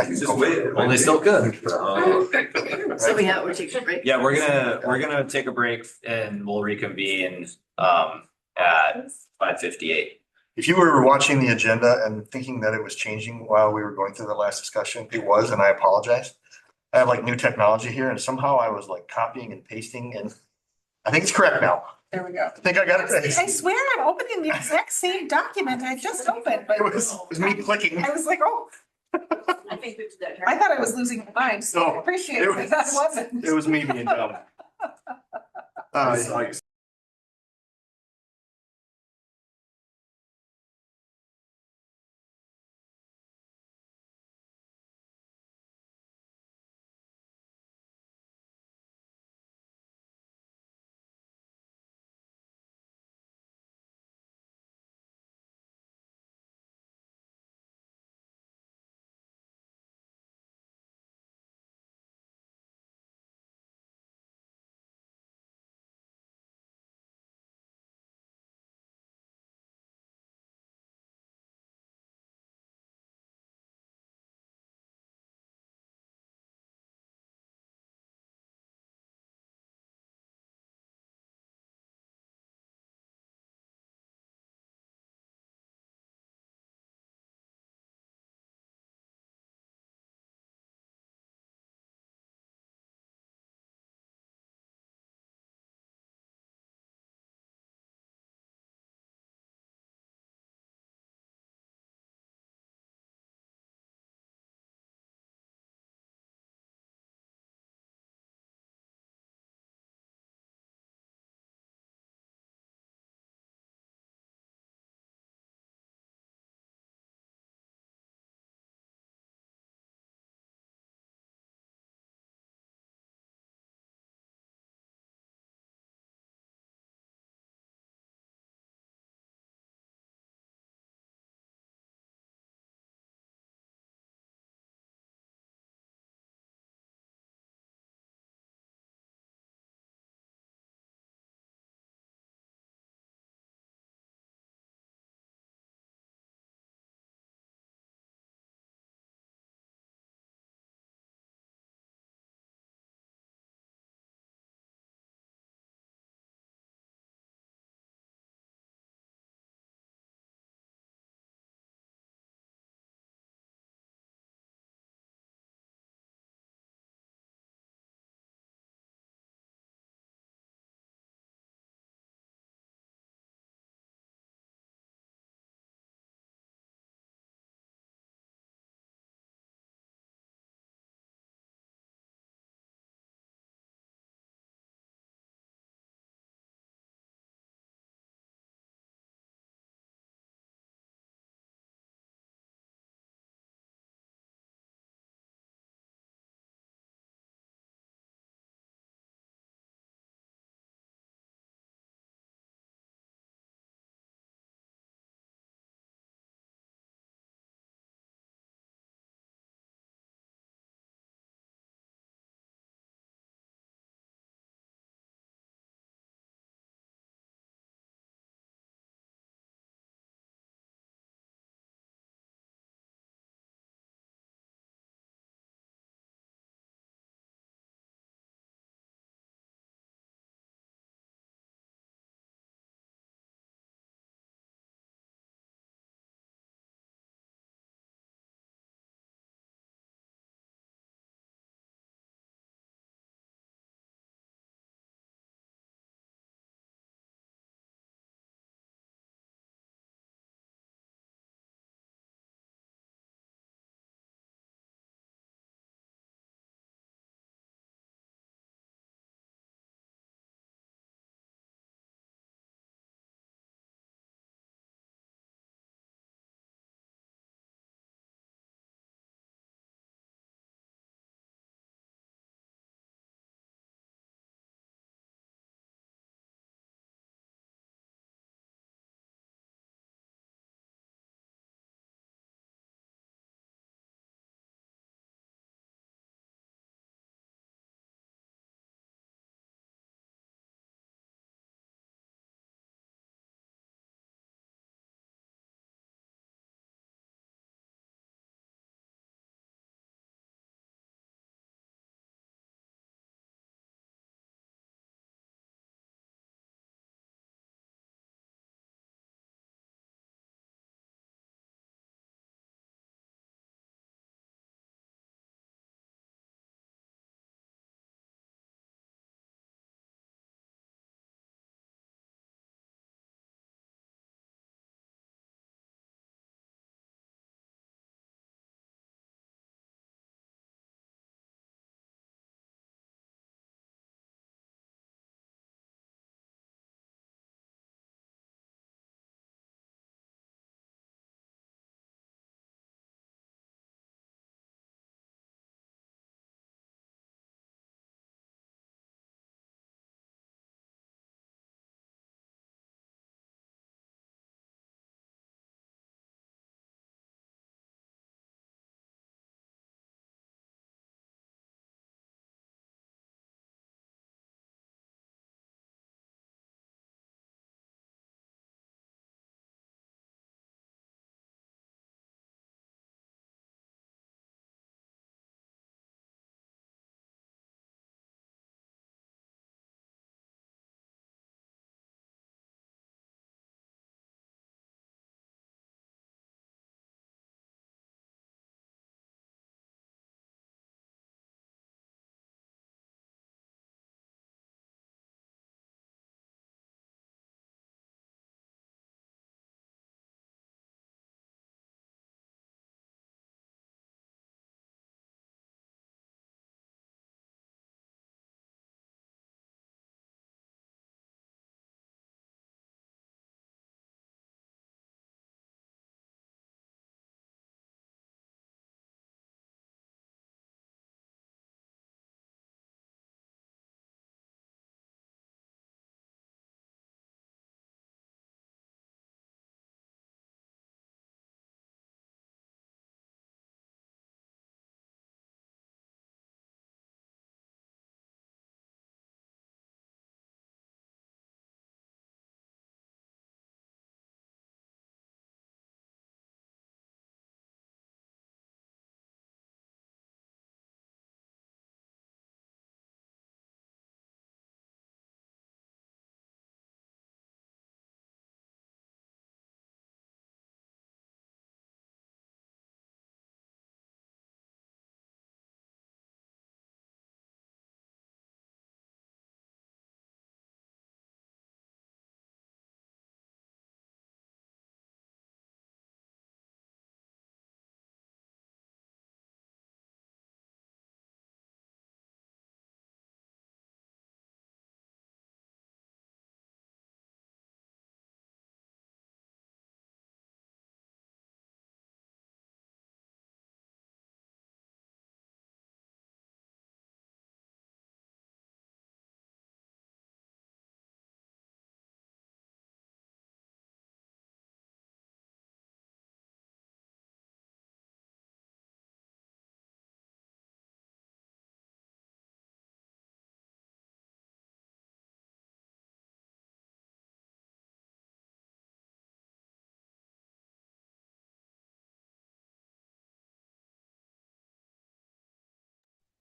can Just go wait. for- Well, they still could. So we're taking a break. Yeah, we're gonna take a break and we'll reconvene at 5:58. If you were watching the agenda and thinking that it was changing while we were going through the last discussion, it was, and I apologize. I have like new technology here and somehow I was like copying and pasting and I think it's correct now. There we go. I think I got it I right. swear I'm opening the exact same document I just opened, but It was me clicking. I was like, oh, I think we did that. I thought I was losing my mind, so I No, appreciate it it, but that was- wasn't. It was me being dumb. I saw you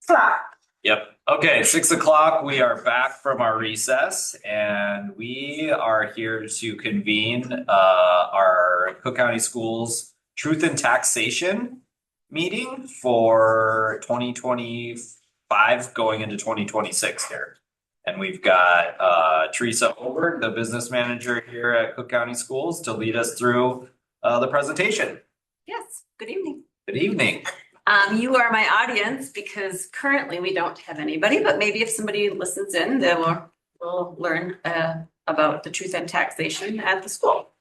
O'clock. Yep. Okay, 6 o'clock. We are back from our recess and we are here to convene our Cook County Schools Truth and Taxation meeting for 2025 going into 2026 here. And we've got Teresa Holberg, the business manager here at Cook County Schools, to lead us through the presentation. Yes, good evening. Good evening. You are my audience because currently we don't have anybody, but maybe if somebody listens in, they will learn about the truth and taxation at the school.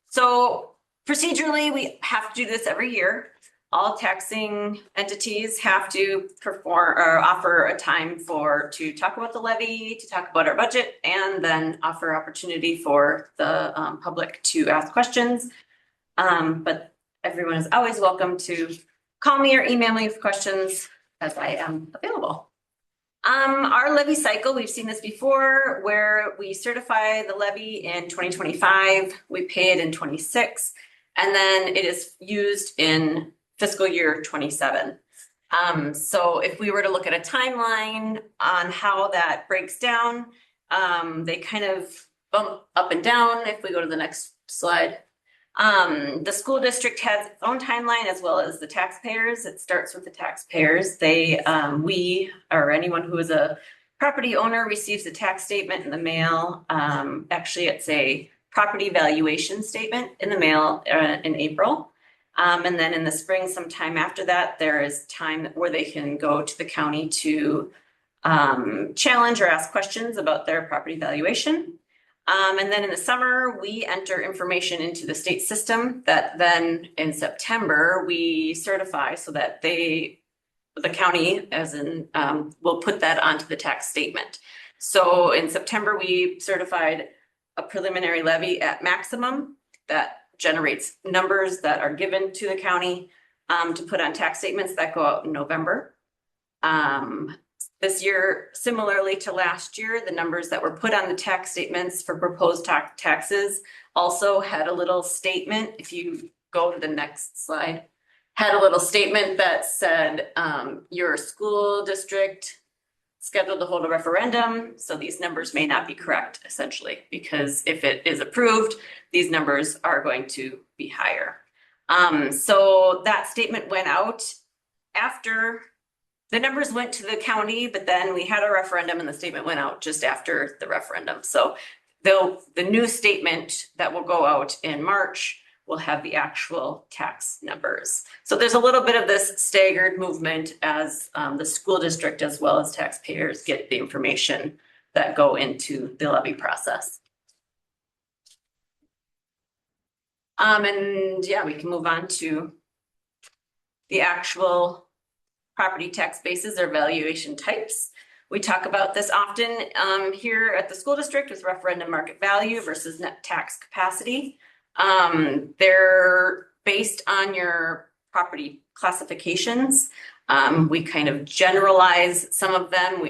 So procedurally, we have to do this every year. All taxing entities have to perform or offer a time to talk about the levy, to talk about our budget, and then offer opportunity for the public to ask questions. But everyone is always welcome to call me or email me with questions as I am available. Our levy cycle, we've seen this before, where we certify the levy in 2025, we pay it in 26, and then it is used in fiscal year 27. So if we were to look at a timeline on how that breaks down, they kind of bump up and down. If we go to the next slide. The school district has its own timeline as well as the taxpayers. It starts with the taxpayers. We, or anyone who is a property owner, receives a tax statement in the mail. Actually, it's a property valuation statement in the mail in April. And then in the spring, sometime after that, there is time where they can go to the county to challenge or ask questions about their property valuation. And then in the summer, we enter information into the state system that then in September, we certify so that the county will put that onto the tax statement. So in September, we certified a preliminary levy at maximum that generates numbers that are given to the county to put on tax statements that go out in November. This year, similarly to last year, the numbers that were put on the tax statements for proposed taxes also had a little statement. If you go to the next slide, had a little statement that said your school district scheduled to hold a referendum. So these numbers may not be correct, essentially, because if it is approved, these numbers are going to be higher. So that statement went out after the numbers went to the county, but then we had a referendum and the statement went out just after the referendum. So the new statement that will go out in March will have the actual tax numbers. So there's a little bit of this staggered movement as the school district as well as taxpayers get the information that go into the levy process. And yeah, we can move on to the actual property tax bases or valuation types. We talk about this often here at the school district with referendum market value versus net tax capacity. They're based on your property classifications. We kind of generalize some of them.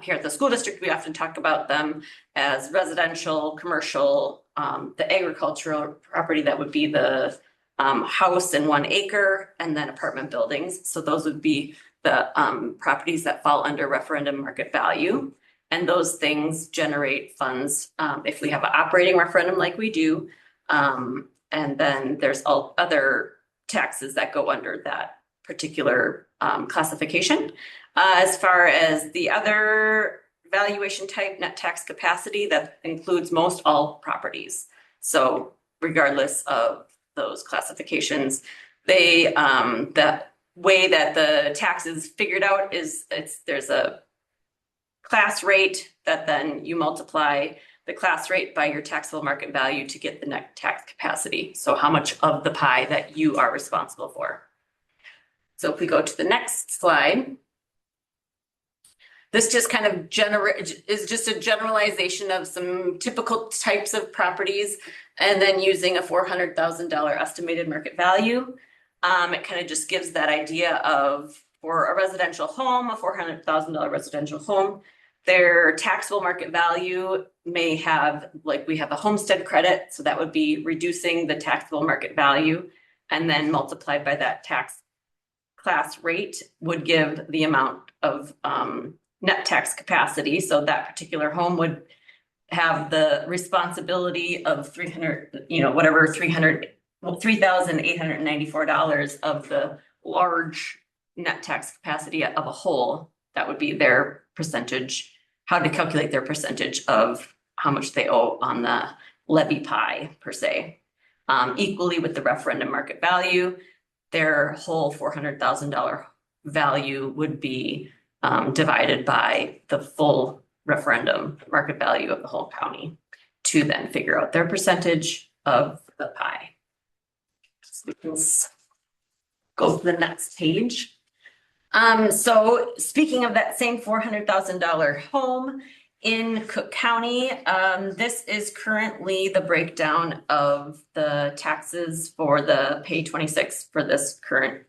Here at the school district, we often talk about them as residential, commercial, the agricultural property that would be the house in 1 acre, and then apartment buildings. So those would be the properties that fall under referendum market value. And those things generate funds if we have an operating referendum like we do. And then there's all other taxes that go under that particular classification. As far as the other valuation type, net tax capacity, that includes most all properties. So regardless of those classifications, the way that the tax is figured out is there's a class rate that then you multiply the class rate by your taxable market value to get the net tax capacity. So how much of the pie that you are responsible for. So if we go to the next slide, this just kind of is just a generalization of some typical types of properties and then using a $400,000 estimated market value. It kind of just gives that idea of, for a residential home, a $400,000 residential home, their taxable market value may have, like we have a homestead credit, so that would be reducing the taxable market value and then multiplied by that tax class rate would give the amount of net tax capacity. So that particular home would have the responsibility of $3,894 of the large net tax capacity of a whole. That would be their percentage, how to calculate their percentage of how much they owe on the levy pie per se. Equally with the referendum market value, their whole $400,000 value would be divided by the full referendum market value of the whole county to then figure out their percentage of the pie. So we can go to the next page. So speaking of that same $400,000 home in Cook County, this is currently the breakdown of the taxes for the pay 26 for this current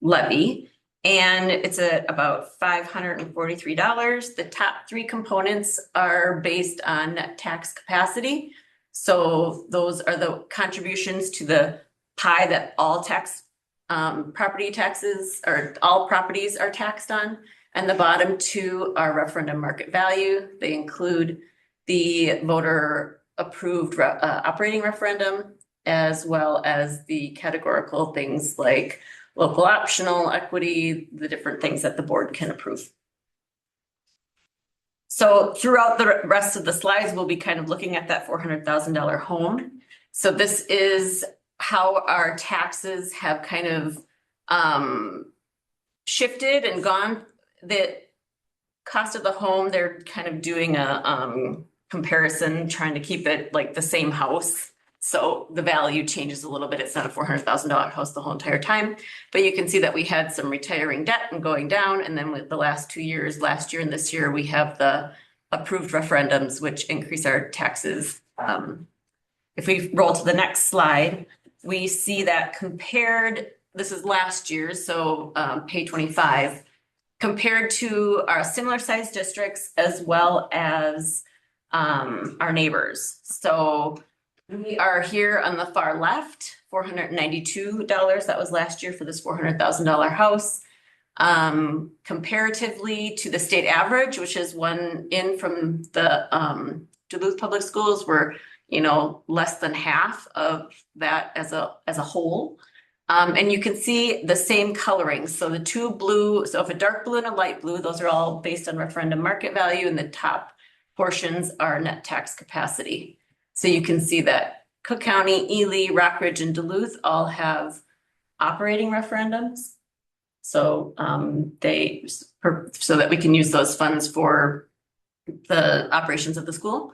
levy. And it's at about $543. The top three components are based on net tax capacity. So those are the contributions to the pie that all property taxes or all properties are taxed on. And the bottom two are referendum market value. They include the voter approved operating referendum, as well as the categorical things like local optional, equity, the different things that the board can approve. So throughout the rest of the slides, we'll be kind of looking at that $400,000 home. So this is how our taxes have kind of shifted and gone. The cost of the home, they're kind of doing a comparison, trying to keep it like the same house. So the value changes a little bit. It's not a $400,000 house the whole entire time, but you can see that we had some retiring debt and going down. And then with the last 2 years, last year and this year, we have the approved referendums, which increase our taxes. If we roll to the next slide, we see that compared, this is last year, so pay 25, compared to our similar sized districts as well as our neighbors. So we are here on the far left, $492. That was last year for this $400,000 house. Comparatively to the state average, which is one in from the Duluth Public Schools, we're less than half of that as a whole. And you can see the same coloring. So the two blue, so if a dark blue and a light blue, those are all based on referendum market value, and the top portions are net tax capacity. So you can see that Cook County, Ely, Rockridge, and Duluth all have operating referendums. So so that we can use those funds for the operations of the school.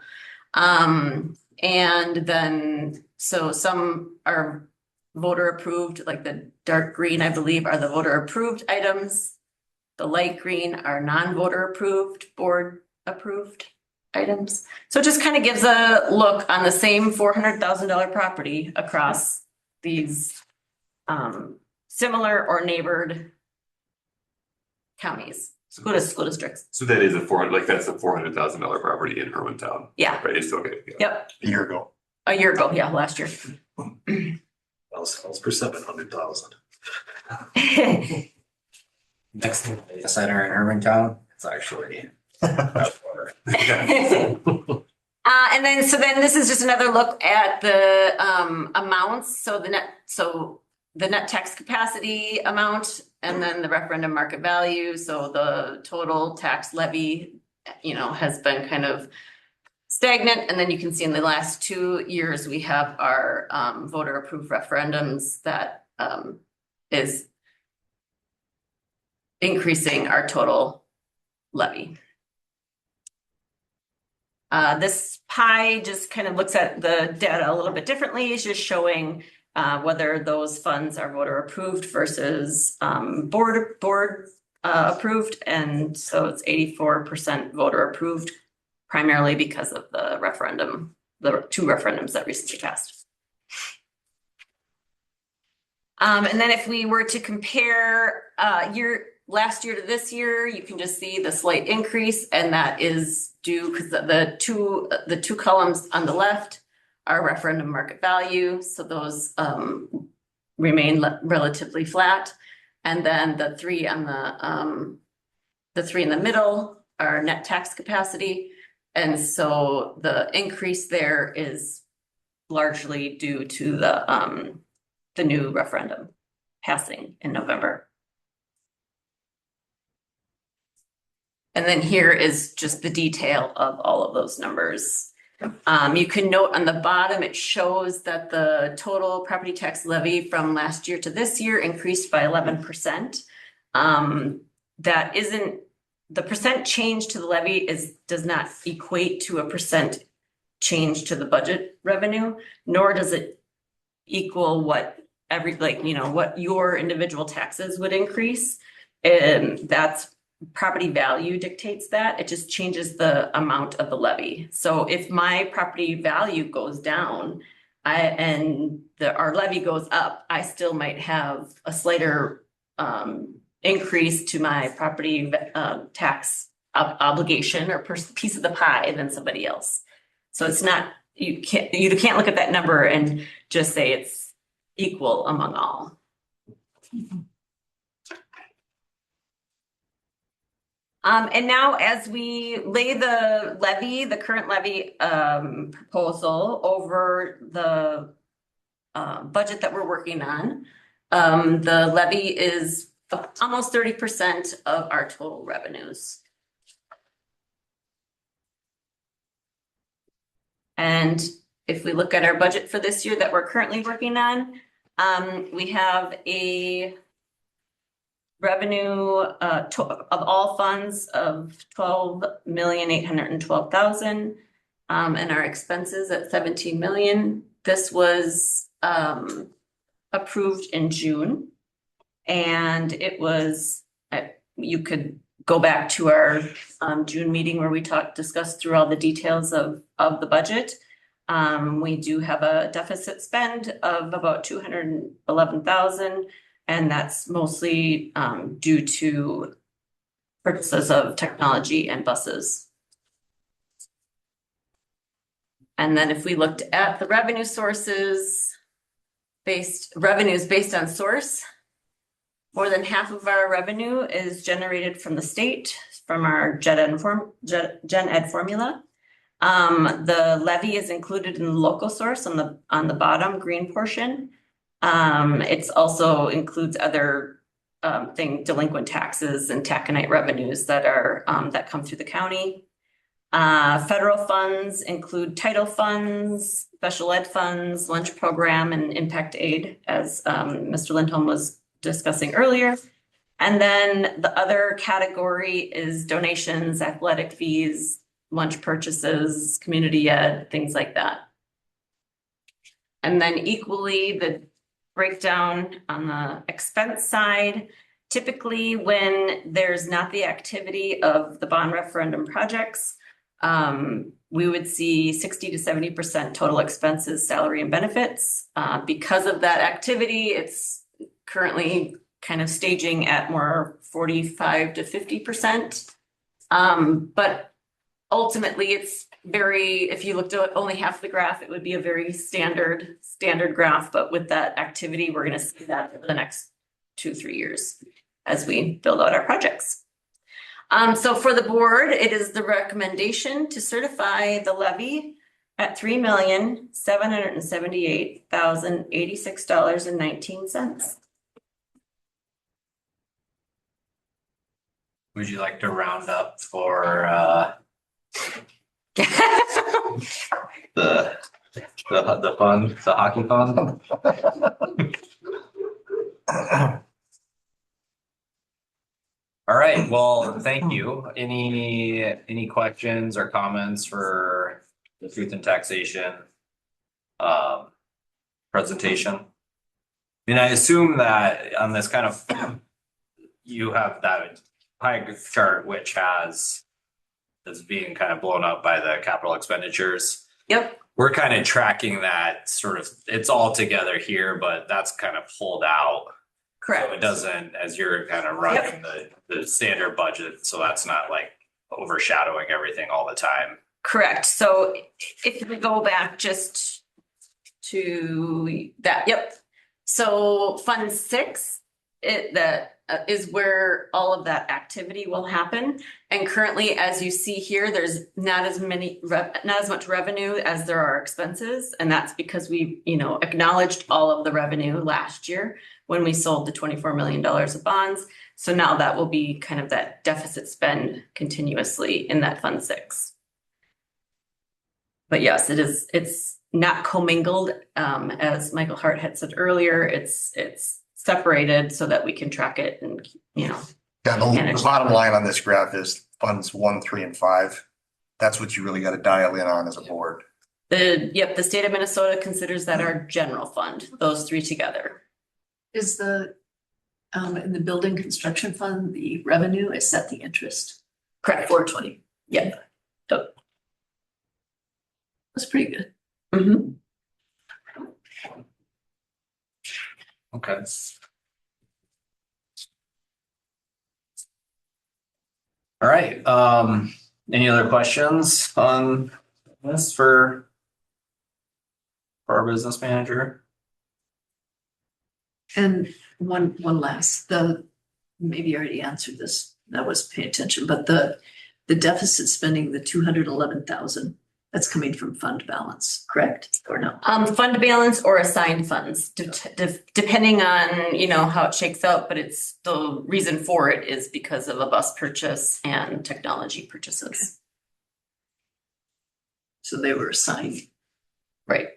And then, so some are voter approved, like the dark green, I believe, are the voter approved items. The light green are non-voter approved, board approved items. So it just kind of gives a look on the same $400,000 property across these similar or neighbored counties, school districts. So that is that's a $400,000 property in Hermantown. Yeah. Right, it's okay. Yeah. Yep. A year ago. A year ago, yeah, last year. How's for 700,000? Next center in Hermantown, it's actually. And then this is just another look at the amounts. So the net tax capacity amount, and then the referendum market value. So the total tax levy, has been kind of stagnant. And then you can see in the last 2 years, we have our voter approved referendums that is increasing our total levy. This pie just kind of looks at the data a little bit differently. It's just showing whether those funds are voter approved versus board approved. And so it's 84% voter approved, primarily because of the referendum, the 2 referendums that recently passed. And then if we were to compare last year to this year, you can just see the slight increase, and that is due because the two columns on the left are referendum market value. So those remain relatively flat. And then the three in the middle are net tax capacity. And so the increase there is largely due to the new referendum passing in November. And then here is just the detail of all of those numbers. You can note on the bottom, it shows that the total property tax levy from last year to this year increased by 11%. That isn't, the percent change to the levy does not equate to a percent change to the budget revenue, nor does it equal what what your individual taxes would increase. And that's property value dictates that. It just changes the amount of the levy. So if my property value goes down, our levy goes up, I still might have a slighter increase to my property tax obligation or piece of the pie than somebody else. So it's not, you can't look at that number and just say it's equal among all. And now as we lay the current levy proposal over the budget that we're working on, the levy is almost 30% of our total revenues. And if we look at our budget for this year that we're currently working on, we have a revenue of all funds of $12,812,000, and our expenses at $17 million. This was approved in June, and it was you could go back to our June meeting where we discussed through all the details of the budget. We do have a deficit spend of about $211,000. And that's mostly due to purchases of technology and buses. And then if we looked at the revenue sources, revenues based on source, more than half of our revenue is generated from the state, from our Gen Ed formula. The levy is included in the local source on the bottom green portion. It's also includes other delinquent taxes and taconite revenues that are that come through the county. Federal funds include title funds, special ed funds, lunch program, and impact aid, as Mr. Lindholm was discussing earlier. And then the other category is donations, athletic fees, lunch purchases, community ed, things like that. And then equally, the breakdown on the expense side, typically when there's not the activity of the bond referendum projects, we would see 60 to 70% total expenses, salary and benefits. Because of that activity, it's currently kind of staging at more 45 to 50%. But ultimately, it's if you looked at only half the graph, it would be a very standard graph. But with that activity, we're going to see that for the next 2-3 years as we build out our projects. So for the board, it is the recommendation to certify the levy at $3,778,086.19. Would you like to round up for the fund, the hockey fund? All right, well, thank you. Any questions or comments for the truth and taxation presentation? I mean, I assume that on this kind of, you have that pie chart which is being kind of blown up by the capital expenditures. Yep. We're kind of tracking that sort of, it's all together here, but that's kind of pulled out. Correct. So it doesn't, as you're kind of running the standard budget, so that's not like overshadowing everything all the time. Correct. So if we go back just to that, yep. So Fund 6, is where all of that activity will happen. And currently, as you see here, there's not as much revenue as there are expenses. And that's because we, acknowledged all of the revenue last year when we sold the $24 million of bonds. So now that will be kind of that deficit spend continuously in that Fund 6. But yes, it's not commingled. As Michael Hart had said earlier, it's separated so that we can track it and, Yeah, the bottom line on this graph is funds 1, 3, and 5. That's what you really got to dial in on as a board. The state of Minnesota considers that our general fund, those 3 together. Is the, in the building construction fund, the revenue, is that the interest? Correct. 420. Yeah. That's pretty good. Mm-hmm. Okay. All right, any other questions on this for our business manager? And one last, maybe you already answered this, I wasn't paying attention, but the deficit spending, the 211,000, that's coming from fund balance, correct? Or no? Fund balance or assigned funds, depending on, how it shakes out, but it's the reason for it is because of a bus purchase and technology purchases. Okay. So they were assigned. Right.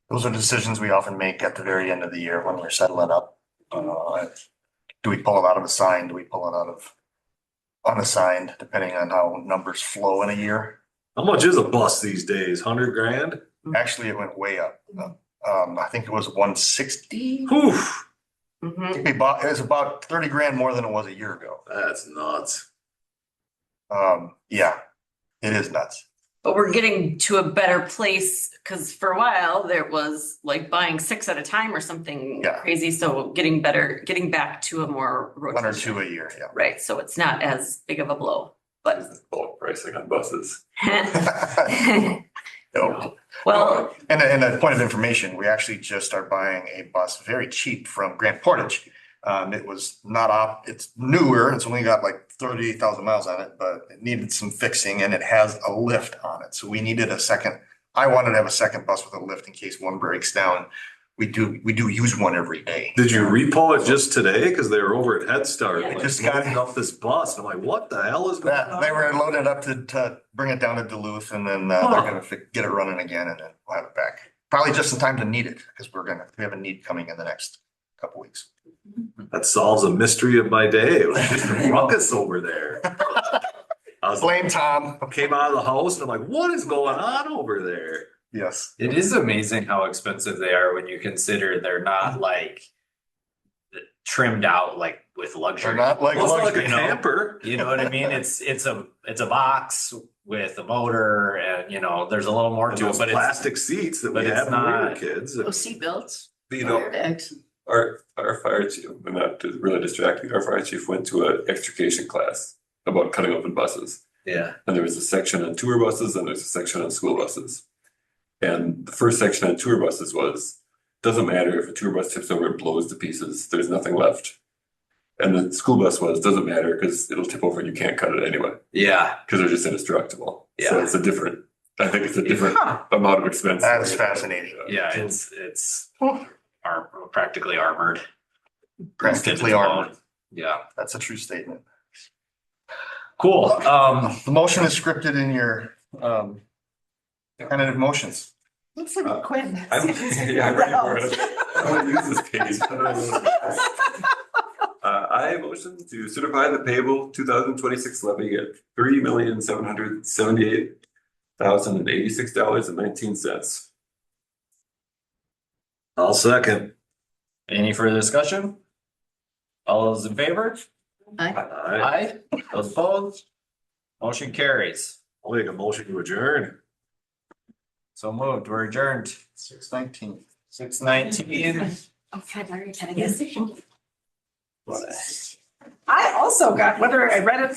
Those are decisions we often make at the very end of the year when we're settling up. Do we pull it out of assigned? Do we pull it out of unassigned, depending on how numbers flow in a year? How much is a bus these days? 100 grand? Actually, it went way up. I think it was 160. Whew, Mm-hmm. It was about 30 grand more than it was a year ago. that's nuts. Yeah, it is nuts. But we're getting to a better place because for a while there was like buying 6 at a time or something crazy. So getting back to a more One or rotation. 2 a year, yeah. Right. So it's not as big of a blow, but Bulk pricing on buses. No. well, And a point of information, we actually just are buying a bus very cheap from Grand Portage. It was it's newer. It's only got like 38,000 miles on it, but it needed some fixing and it has a lift on it. So we needed a second. I wanted to have a second bus with a lift in case one breaks down. We do use one every day. Did you repo it just today? Cause they were over at Head Start. Yeah, like, just got loading up this bus. I'm like, what the hell is going on? They were loaded up to bring it down to Duluth and then they're gonna get it running again and then we'll have it back. Probably just in time to need it because we have a need coming in the next couple weeks. That solves a mystery of my day. It was just a ruckus over there. Blame Tom. Came out of the house and I'm like, what is going on over there? Yes. It is amazing how expensive they are when you consider they're not like trimmed out like with luxury. They're not like Well, it's not luxury. like a camper. You know what I mean? It's a box with a motor and there's a little more And to it, those but plastic seats that we but it's had when we were not- kids. Oh, seatbelts. You know, Airbags. our fire chief, and not to really distracting, our fire chief went to an extrication class about cutting open buses. yeah. And there was a section on tour buses and there's a section on school buses. And the first section on tour buses was, doesn't matter if a tour bus tips over and blows to pieces, there's nothing left. And the school bus was, doesn't matter because it'll tip over and you can't cut it anyway, Yeah. because they're just indestructible. So Yeah. it's a different, I think it's a different amount of expense. That's fascinating. Yeah. It's practically armored. Practically armored. Yeah. That's a true statement. Cool. The motion is scripted in your tentative motions. Looks like a Quinn. I'm ready for it. I want to use this page. I motion to certify the payable 2026 levy at $3,778,086.19. I'll second. Any further discussion? All those in favor? Aye. Aye. Those opposed? Motion carries. I'll make a motion to adjourn. So moved. We're adjourned. 6:19. 6:19. Okay, Larry, can I guess? I also got, whether I read it